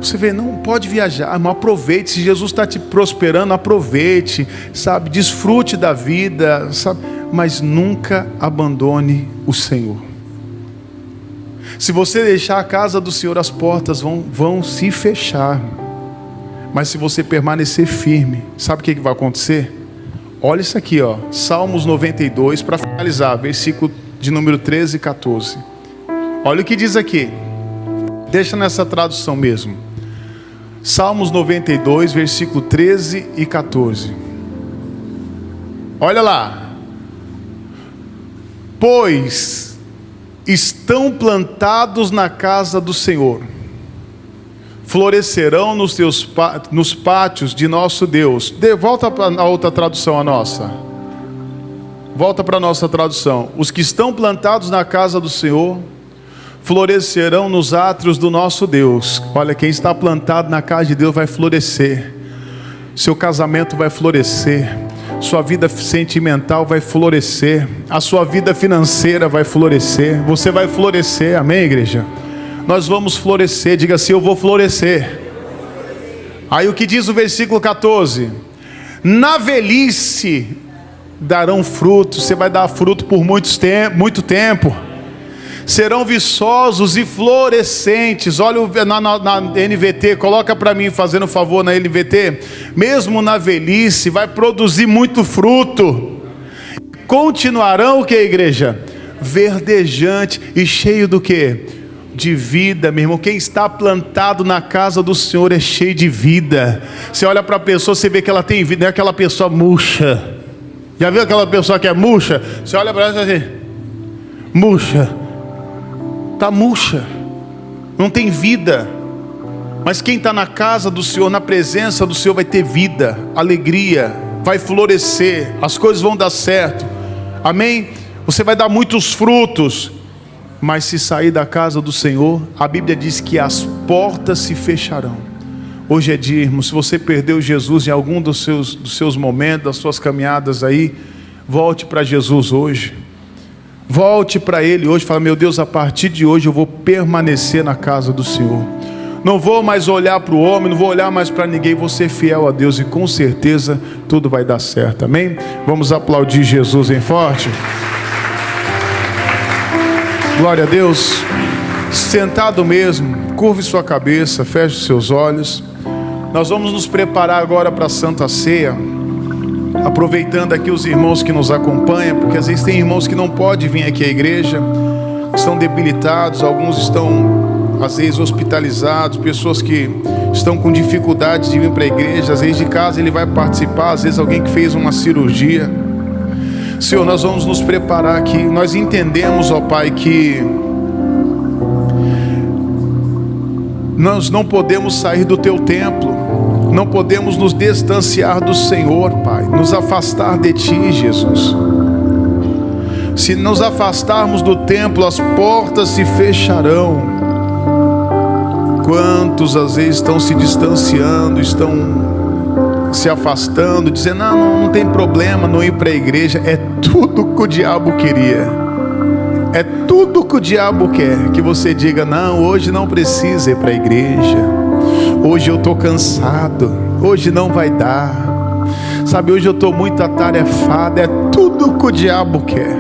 Você vê, não pode viajar, mas aproveite. Se Jesus está te prosperando, aproveite, sabe? Desfrute da vida, sabe? Mas nunca abandone o Senhor. Se você deixar a casa do Senhor, as portas vão se fechar. Mas se você permanecer firme, sabe o que vai acontecer? Olha isso aqui, ó, Salmos 92, para finalizar, versículo de número 13 e 14. Olha o que diz aqui. Deixa nessa tradução mesmo. Salmos 92, versículo 13 e 14. Olha lá. Pois estão plantados na casa do Senhor, florescerão nos pátios de nosso Deus. Volta para a outra tradução, a nossa. Volta para a nossa tradução. Os que estão plantados na casa do Senhor florescerão nos átrios do nosso Deus. Olha, quem está plantado na casa de Deus vai florescer. Seu casamento vai florescer. Sua vida sentimental vai florescer. A sua vida financeira vai florescer. Você vai florescer, amém, igreja? Nós vamos florescer. Diga assim: eu vou florescer. Aí o que diz o versículo 14? Na velhice darão fruto. Você vai dar fruto por muito tempo. Serão viçosos e florescentes. Olha na NVT, coloca para mim, fazendo um favor na NVT. Mesmo na velhice vai produzir muito fruto. Continuarão o que, igreja? Verdejante e cheio do que? De vida, meu irmão. Quem está plantado na casa do Senhor é cheio de vida. Você olha para a pessoa, você vê que ela tem vida. Não é aquela pessoa murcha. Já viu aquela pessoa que é murcha? Você olha para ela e diz assim: murcha. Está murcha, não tem vida. Mas quem está na casa do Senhor, na presença do Senhor, vai ter vida, alegria, vai florescer, as coisas vão dar certo, amém? Você vai dar muitos frutos. Mas se sair da casa do Senhor, a Bíblia diz que as portas se fecharão. Hoje é dia, irmão, se você perdeu Jesus em algum dos seus momentos, das suas caminhadas aí, volte para Jesus hoje. Volte para Ele hoje, fala: meu Deus, a partir de hoje eu vou permanecer na casa do Senhor. Não vou mais olhar para o homem, não vou olhar mais para ninguém, vou ser fiel a Deus e com certeza tudo vai dar certo, amém? Vamos aplaudir Jesus em forte. Glória a Deus. Sentado mesmo, curve sua cabeça, feche os seus olhos. Nós vamos nos preparar agora para a Santa Ceia. Aproveitando aqui os irmãos que nos acompanham, porque às vezes tem irmãos que não podem vir aqui à igreja, estão debilitados, alguns estão às vezes hospitalizados, pessoas que estão com dificuldade de vir para a igreja, às vezes de casa ele vai participar, às vezes alguém que fez uma cirurgia. Senhor, nós vamos nos preparar aqui. Nós entendemos, ó Pai, que nós não podemos sair do Teu templo, não podemos nos distanciar do Senhor, Pai, nos afastar de Ti, Jesus. Se nos afastarmos do templo, as portas se fecharão. Quantos às vezes estão se distanciando, estão se afastando, dizendo: não tem problema não ir para a igreja. É tudo que o diabo queria, é tudo que o diabo quer, que você diga: não, hoje não precisa ir para a igreja, hoje eu estou cansado, hoje não vai dar, sabe, hoje eu estou muito atarefado. É tudo que o diabo quer.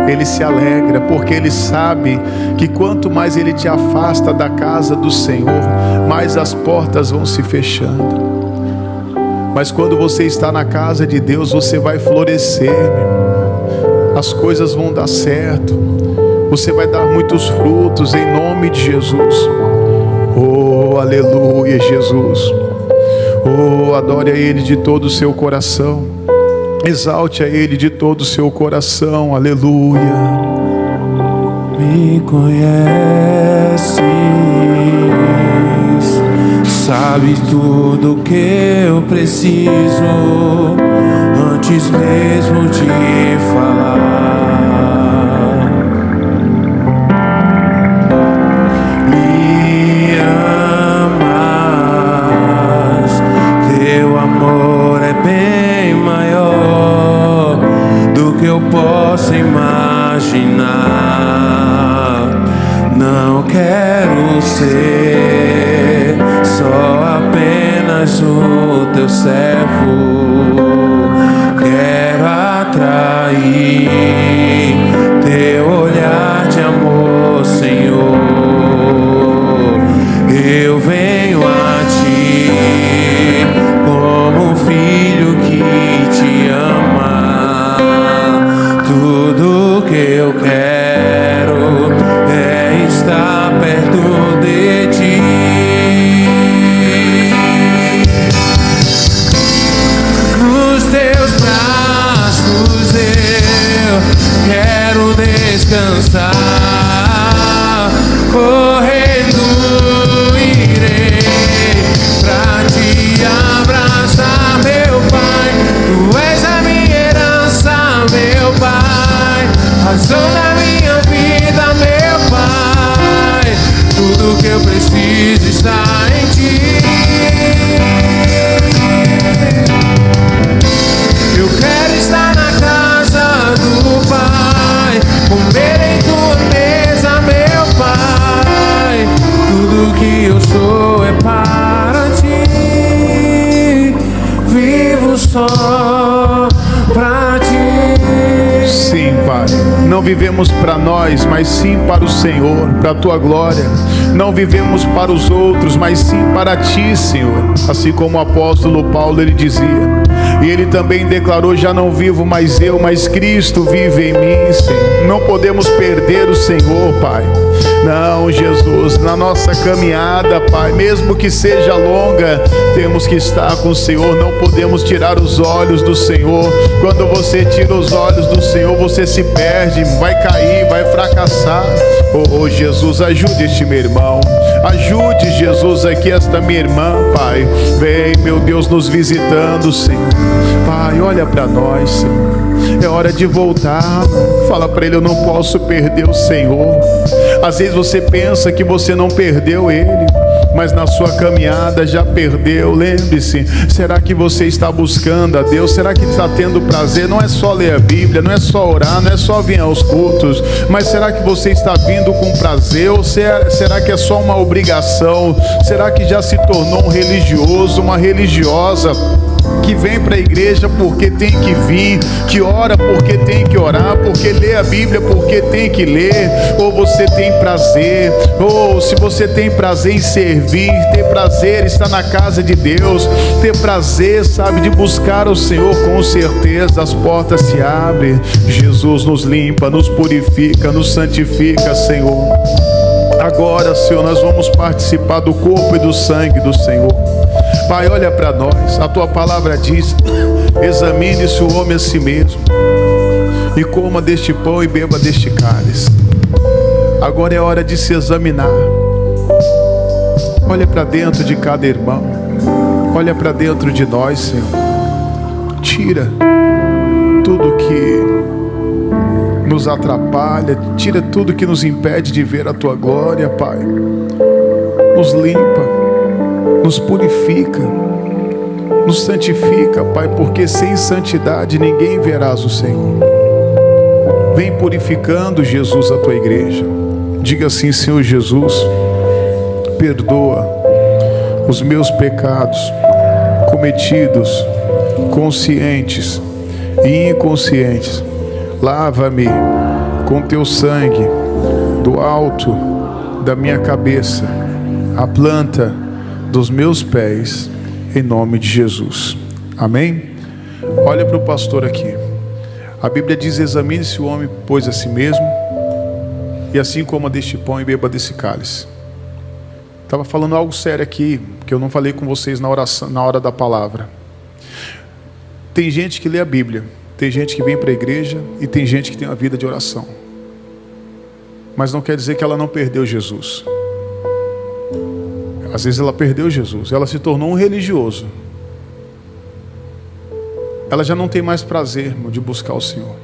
Ele se alegra, porque ele sabe que quanto mais ele te afasta da casa do Senhor, mais as portas vão se fechando. Mas quando você está na casa de Deus, você vai florescer, as coisas vão dar certo, você vai dar muitos frutos em nome de Jesus. Oh, aleluia, Jesus. Oh, adore a Ele de todo o seu coração, exalte a Ele de todo o seu coração, aleluia. Me conheces, sabes tudo que eu preciso, antes mesmo de falar. Me amas, teu amor é bem maior do que eu posso imaginar. Não quero ser só apenas o teu servo, quero atrair teu olhar de amor, Senhor. Eu venho a ti como um filho que te ama. Tudo que eu quero esperança, correndo irei pra te abraçar, meu Pai. Tu és a minha herança, meu Pai, razão da minha vida, meu Pai. Tudo que eu preciso está em Ti. Eu quero estar na casa do Pai, comer em Tua mesa, meu Pai. Tudo que eu sou é para Ti, vivo só pra Ti. Sim, Pai, não vivemos para nós, mas sim para o Senhor, para a Tua glória. Não vivemos para os outros, mas sim para Ti, Senhor. Assim como o apóstolo Paulo, ele dizia, e ele também declarou: já não vivo mais eu, mas Cristo vive em mim, Senhor. Não podemos perder o Senhor, Pai. Não, Jesus, na nossa caminhada, Pai, mesmo que seja longa, temos que estar com o Senhor. Não podemos tirar os olhos do Senhor. Quando você tira os olhos do Senhor, você se perde, vai cair, vai fracassar. Oh, Jesus, ajude este meu irmão. Ajude, Jesus, aqui esta minha irmã, Pai. Vem, meu Deus, nos visitando, Senhor. Pai, olha para nós, Senhor. É hora de voltar. Fala para Ele: eu não posso perder o Senhor. Às vezes você pensa que você não perdeu Ele, mas na sua caminhada já perdeu. Lembre-se, será que você está buscando a Deus? Será que está tendo prazer? Não é só ler a Bíblia, não é só orar, não é só vir aos cultos, mas será que você está vindo com prazer? Ou será que é só uma obrigação? Será que já se tornou um religioso, uma religiosa que vem para a igreja porque tem que vir, que ora porque tem que orar, porque lê a Bíblia porque tem que ler? Ou você tem prazer, ou se você tem prazer em servir, ter prazer em estar na casa de Deus, ter prazer, sabe, de buscar o Senhor, com certeza as portas se abrem. Jesus nos limpa, nos purifica, nos santifica, Senhor. Agora, Senhor, nós vamos participar do corpo e do sangue do Senhor. Pai, olha para nós. A Tua palavra diz: examine-se o homem a si mesmo, e coma deste pão e beba deste cálice. Agora é hora de se examinar. Olha para dentro de cada irmão. Olha para dentro de nós, Senhor. Tira tudo que nos atrapalha, tira tudo que nos impede de ver a Tua glória, Pai. Nos limpa, nos purifica, nos santifica, Pai, porque sem santidade ninguém verás o Senhor. Vem purificando, Jesus, a Tua igreja. Diga assim: Senhor Jesus, perdoa os meus pecados cometidos, conscientes e inconscientes. Lava-me com Teu sangue, do alto da minha cabeça à planta dos meus pés, em nome de Jesus. Amém? Olha para o pastor aqui. A Bíblia diz: examine-se o homem, pois, a si mesmo, e assim coma deste pão e beba desse cálice. Estava falando algo sério aqui, que eu não falei com vocês na oração, na hora da palavra. Tem gente que lê a Bíblia, tem gente que vem para a igreja, e tem gente que tem uma vida de oração, mas não quer dizer que ela não perdeu Jesus. Às vezes ela perdeu Jesus, ela se tornou um religioso. Ela já não tem mais prazer, irmão, de buscar o Senhor.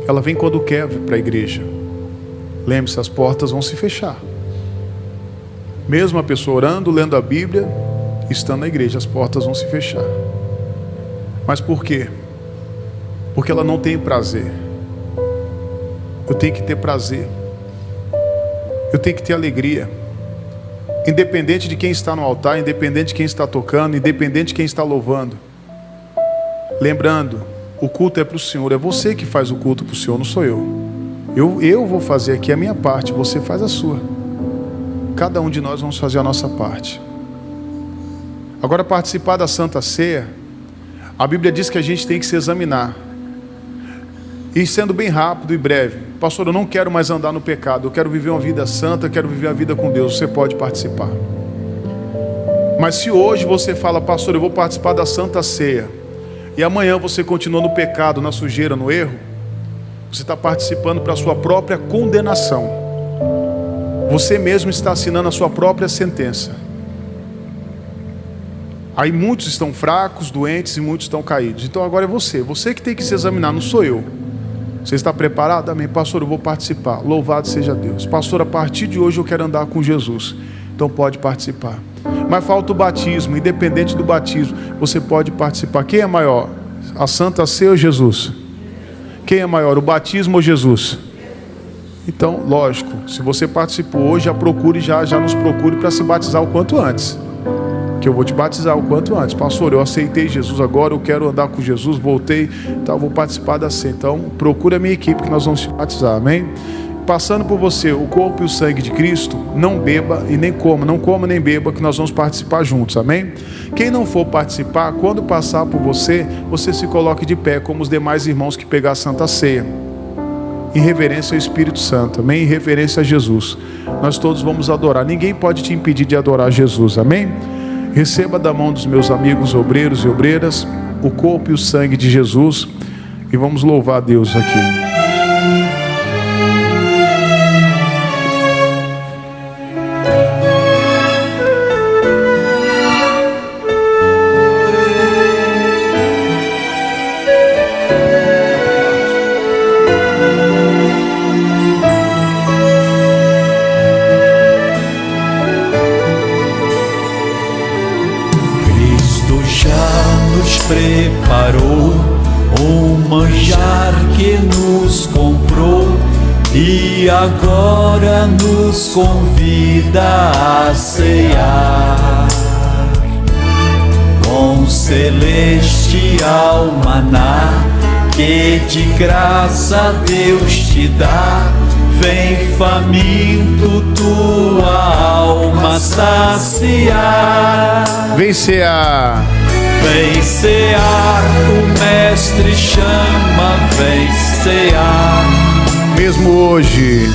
Ela vem quando quer para a igreja. Lembre-se, as portas vão se fechar. Mesmo a pessoa orando, lendo a Bíblia, estando na igreja, as portas vão se fechar. Mas por quê? Porque ela não tem prazer. Eu tenho que ter prazer. Eu tenho que ter alegria. Independente de quem está no altar, independente de quem está tocando, independente de quem está louvando. Lembrando, o culto é para o Senhor. É você que faz o culto para o Senhor, não sou eu. Eu vou fazer aqui a minha parte, você faz a sua. Cada um de nós vamos fazer a nossa parte. Agora, participar da Santa Ceia, a Bíblia diz que a gente tem que se examinar. E sendo bem rápido e breve: pastor, eu não quero mais andar no pecado, eu quero viver uma vida santa, eu quero viver a vida com Deus. Você pode participar. Mas se hoje você fala: pastor, eu vou participar da Santa Ceia, e amanhã você continua no pecado, na sujeira, no erro, você está participando para a sua própria condenação. Você mesmo está assinando a sua própria sentença. Aí muitos estão fracos, doentes e muitos estão caídos. Então agora é você que tem que se examinar, não sou eu. Você está preparado? Amém. Pastor, eu vou participar. Louvado seja Deus. Pastor, a partir de hoje eu quero andar com Jesus. Então pode participar. Mas falta o batismo. Independente do batismo, você pode participar. Quem é maior? A Santa Ceia ou Jesus? Quem é maior, o batismo ou Jesus? Então, lógico, se você participou hoje, já nos procure para se batizar o quanto antes. Que eu vou te batizar o quanto antes. Pastor, eu aceitei Jesus agora, eu quero andar com Jesus, voltei, então eu vou participar da ceia. Então, procura a minha equipe que nós vamos te batizar, amém? Passando por você, o corpo e o sangue de Cristo, não beba e nem coma, não coma nem beba, que nós vamos participar juntos, amém? Quem não for participar, quando passar por você, você se coloque de pé, como os demais irmãos que pegar a Santa Ceia. Em reverência ao Espírito Santo, amém? Em reverência a Jesus. Nós todos vamos adorar, ninguém pode te impedir de adorar Jesus, amém? Receba da mão dos meus amigos obreiros e obreiras o corpo e o sangue de Jesus e vamos louvar a Deus aqui. Preparou um manjar que nos comprou e agora nos convida a cear com celestial maná que de graça Deus te dá. Vem faminto tua alma saciar. Vem cear. Vem cear, o mestre chama, vem cear. Mesmo hoje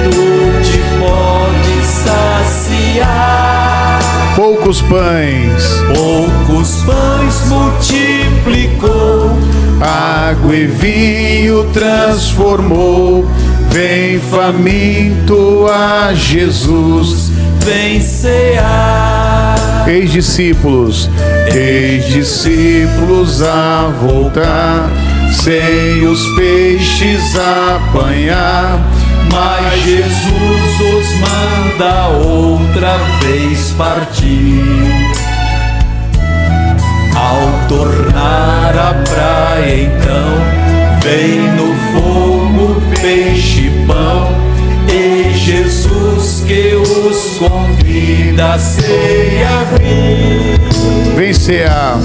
tu te podes saciar. poucos pães multiplicou, água e vinho transformou. Vem faminto a Jesus, vem cear. Eis discípulos a voltar, sem os peixes apanhar. Mas Jesus os manda outra vez partir. Ao tornar a praia então, vem no fogo peixe e pão. E Jesus que os convida a ceia vir. Vem cear,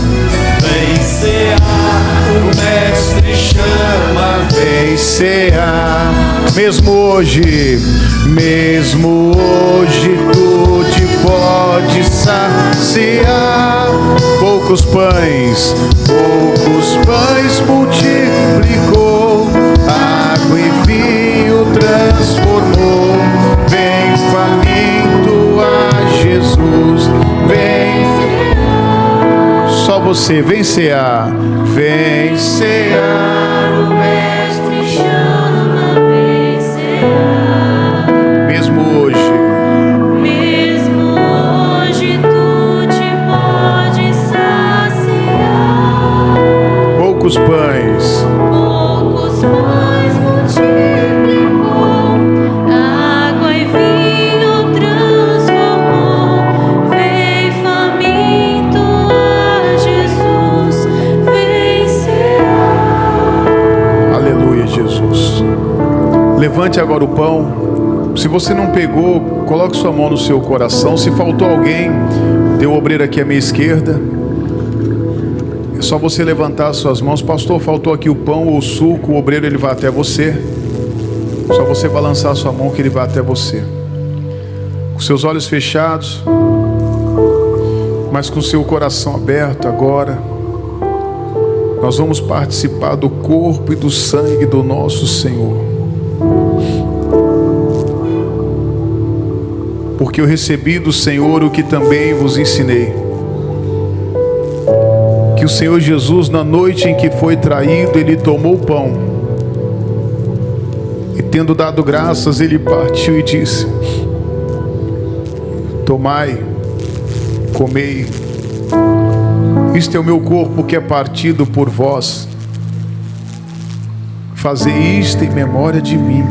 o mestre chama, vem cear. Mesmo hoje tu te pode saciar. Poucos pães multiplicou, água e vinho transformou. Vem faminto a Jesus, vem. Só você, vem cear, vem cear. O mestre chama, vem cear. Mesmo hoje tu te pode saciar. poucos pães multiplicou, água e vinho transformou. Vem faminto a Jesus, vem cear. Aleluia, Jesus. Levante agora o pão. Se você não pegou, coloque sua mão no seu coração. Se faltou alguém, tem o obreiro aqui à minha esquerda. É só você levantar as suas mãos. Pastor, faltou aqui o pão ou o suco. O obreiro ele vai até você. Só você balançar a sua mão que ele vai até você. Com seus olhos fechados, mas com seu coração aberto agora. Nós vamos participar do corpo e do sangue do nosso Senhor. Porque eu recebi do Senhor o que também vos ensinei. Que que o Senhor Jesus, na noite em que foi traído, ele tomou o pão e, tendo dado graças, ele partiu e disse: tomai, comei, isto é o meu corpo que é partido por vós, fazei isto em memória de mim.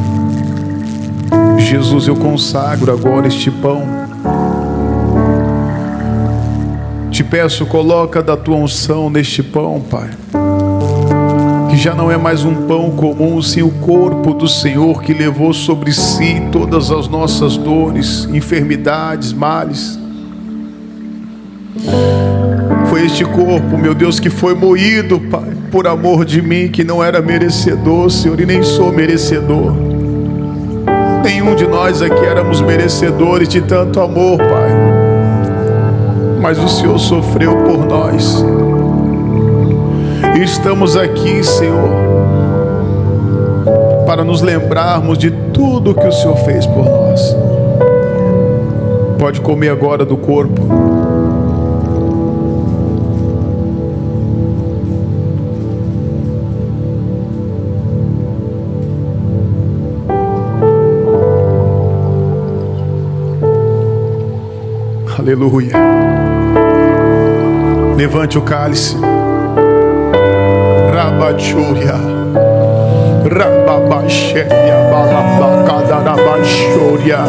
Jesus, eu consagro agora este pão. Te peço, coloca da tua unção neste pão, Pai, que já não é mais um pão comum, sim o corpo do Senhor, que levou sobre si todas as nossas dores, enfermidades, males. Foi este corpo, meu Deus, que foi moído, Pai, por amor de mim, que não era merecedor, Senhor, e nem sou merecedor. Nenhum de nós aqui éramos merecedores de tanto amor, Pai, mas o Senhor sofreu por nós. E estamos aqui, Senhor, para nos lembrarmos de tudo que o Senhor fez por nós. Pode comer agora do corpo. Aleluia. Levante o cálice. Rabachuria, Rababaxéria, Balabacadarabaxúria,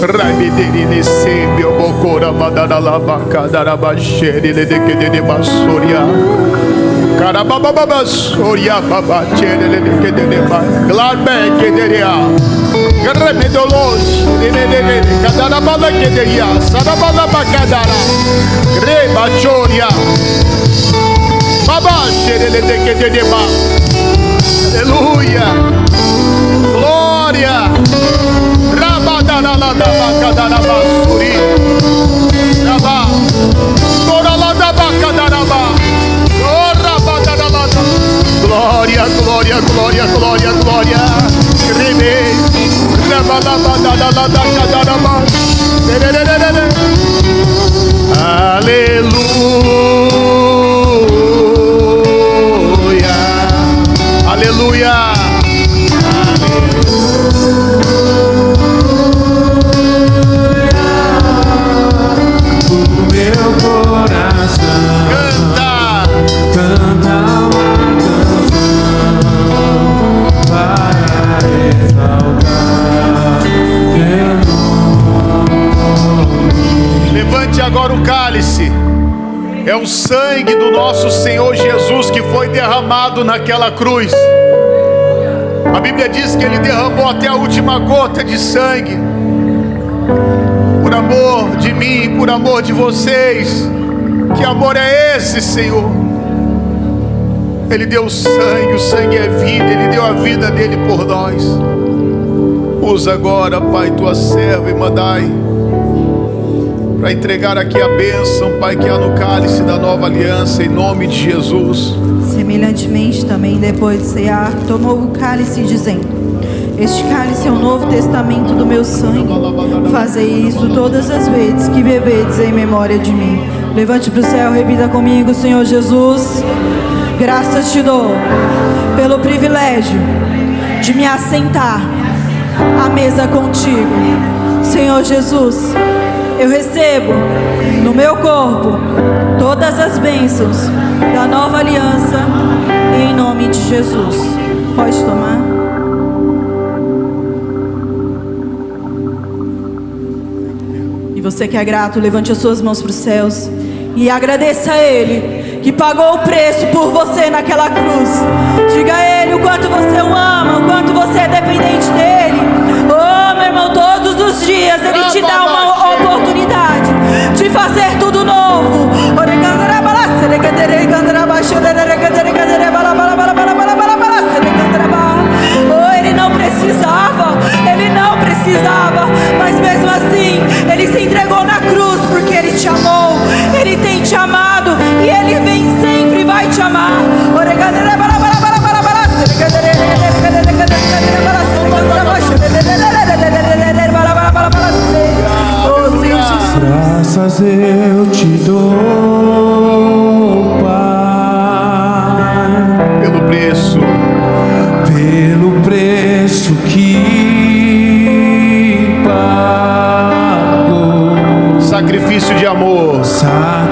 Raibidiri, Sembio, Bocora, Madaralabacadarabaxéria, Ledequede Bassúria, Carabababasúria, Babachele, Ledequede Glarbequederia, Remedolos, Cadarabalaquederia, Sarabalabacadara, Rebachúria. Aleluia, glória. Rabadaraladabacadarabassuri, Rabá, Toraladabacadaraba, Rabadaraladá. Glória, glória, glória, glória, glória. Rebe, Rabalabadaraladacadaraba. Aleluia. Aleluia. O meu coração Canta. canta uma canção para exaltar teu nome. Levante agora o cálice. É o sangue do nosso Senhor Jesus que foi derramado naquela cruz. A Bíblia diz que Ele derramou até a última gota de sangue, por amor de mim, por amor de vocês. Que amor é esse, Senhor? Ele deu sangue, o sangue é vida, Ele deu a vida dele por nós. Usa agora, Pai, tua serva, e mandai para entregar aqui a bênção, Pai, que há no cálice da nova aliança, em nome de Jesus. Semelhantemente também, depois de cear, tomou o cálice, dizendo: este cálice é o novo testamento do meu sangue. Fazei isso todas as vezes que bebedes em memória de mim. Levante para o céu, repita comigo: Senhor Jesus, graças te dou pelo privilégio de me assentar à mesa contigo. Senhor Jesus, eu recebo no meu corpo todas as bênçãos da nova aliança, em nome de Jesus. Pode tomar. E você que é grato, levante as suas mãos para os céus e agradeça a Ele que pagou o preço por você naquela cruz. Diga a Ele o quanto você o ama, o quanto você é dependente dEle. Oh, meu irmão, todos os dias Ele te dá uma oportunidade de fazer tudo novo. Oh, Ele não precisava, mas mesmo assim Ele se entregou na cruz porque Ele te amou. Ele tem te amado e Ele vem sempre, vai te amar. Graças eu te dou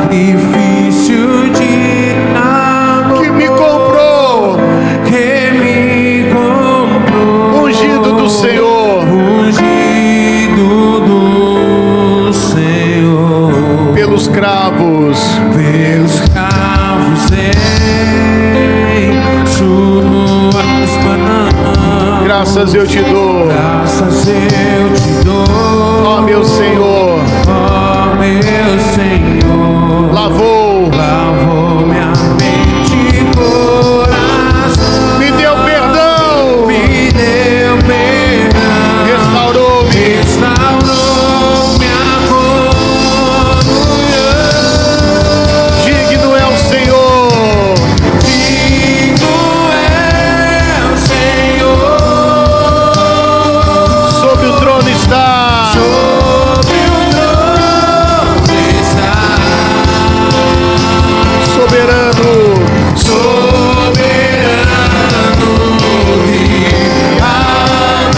sacrifício de amor que me comprou, ungido do Senhor, ungido do Senhor, pelos cravos em suas mãos. Graças eu te dou, Graças eu te dou, ó meu Senhor. ó meu Senhor. Lavou minha mente e coração, me deu perdão, restaurou-me, minha comunhão. digno é o Senhor, Digno é o Senhor, sobre o trono está, sobre o trono está, soberano, soberano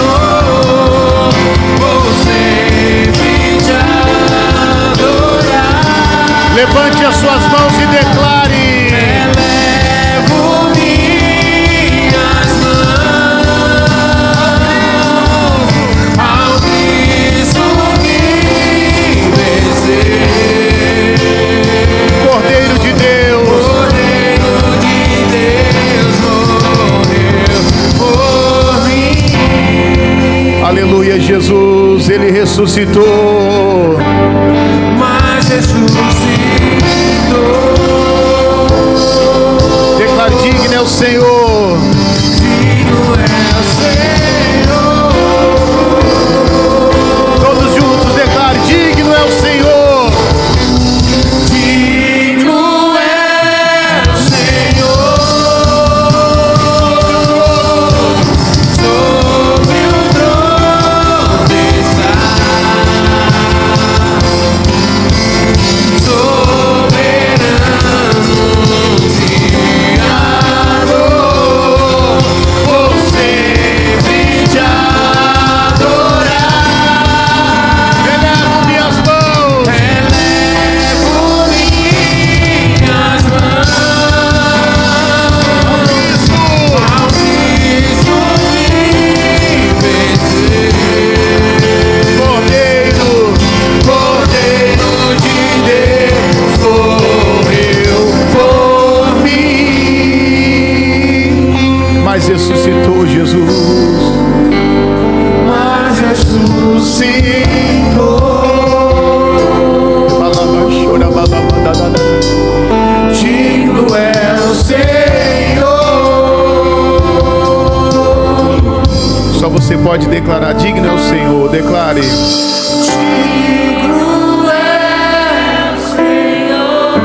Criador. Vou sempre te adorar. levante as suas mãos e declare: Elevo minhas mãos ao Cristo que venceu. Cordeiro de Deus, Cordeiro de Deus morreu por mim. aleluia. Jesus, ele ressuscitou, Mas ressuscitou. declare: digno é o Senhor, Digno é o Senhor. todos juntos declare: digno é o Senhor, Digno é o Senhor, sobre o trono está, soberano Criador. Vou sempre te adorar. elevo minhas mãos, Elevo minhas mãos ao Cristo que venceu. Cordeiro, Cordeiro de Deus morreu por mim. mas ressuscitou Jesus, Mas ressuscitou. Digno é o Senhor. só você pode declarar: digno é o Senhor, declare. Digno é o Senhor.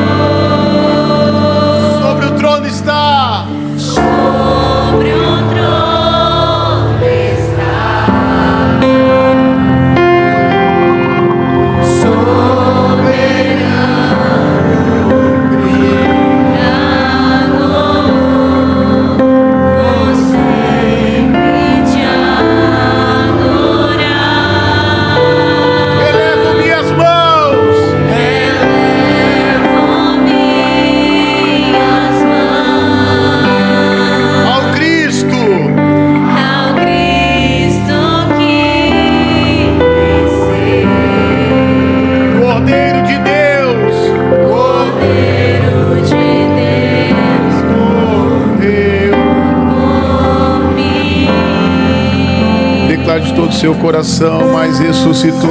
Sobre o trono está, Sobre o trono está, de todo o seu coração, mas ressuscitou.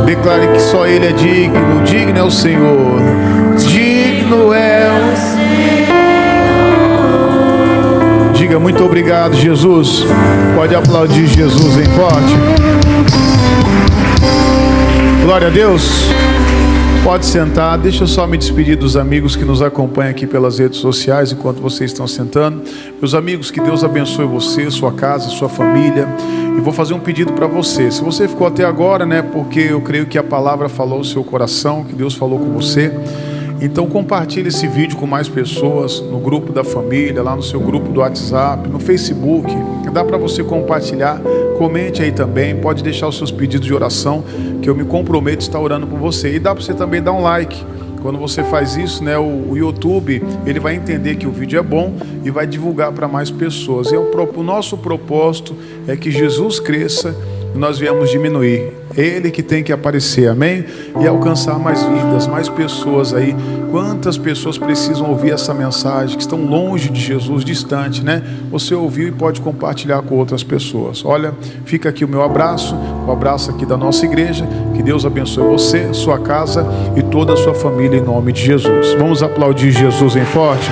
Declare que só Ele é digno, digno é o Senhor, digno é o Senhor. Diga muito obrigado, Jesus. Pode aplaudir Jesus em forte. Glória a Deus. Pode sentar, deixa eu só me despedir dos amigos que nos acompanham aqui pelas redes sociais enquanto vocês estão sentando. Meus amigos, que Deus abençoe você, sua casa, sua família. E vou fazer um pedido para você. Se você ficou até agora, porque eu creio que a palavra falou o seu coração, que Deus falou com você. Então compartilhe esse vídeo com mais pessoas, no grupo da família, lá no seu grupo do WhatsApp, no Facebook. Dá para você compartilhar, comente aí também, pode deixar os seus pedidos de oração, que eu me comprometo a estar orando por você. E dá para você também dar um like. Quando você faz isso, né, o YouTube, ele vai entender que o vídeo é bom e vai divulgar para mais pessoas. E o nosso propósito é que Jesus cresça e nós viemos diminuir. Ele que tem que aparecer, amém? E alcançar mais vidas, mais pessoas aí. Quantas pessoas precisam ouvir essa mensagem, que estão longe de Jesus, distante, né? Você ouviu e pode compartilhar com outras pessoas. Olha, fica aqui o meu abraço, o abraço aqui da nossa igreja. Que Deus abençoe você, sua casa e toda a sua família em nome de Jesus. Vamos aplaudir Jesus em forte?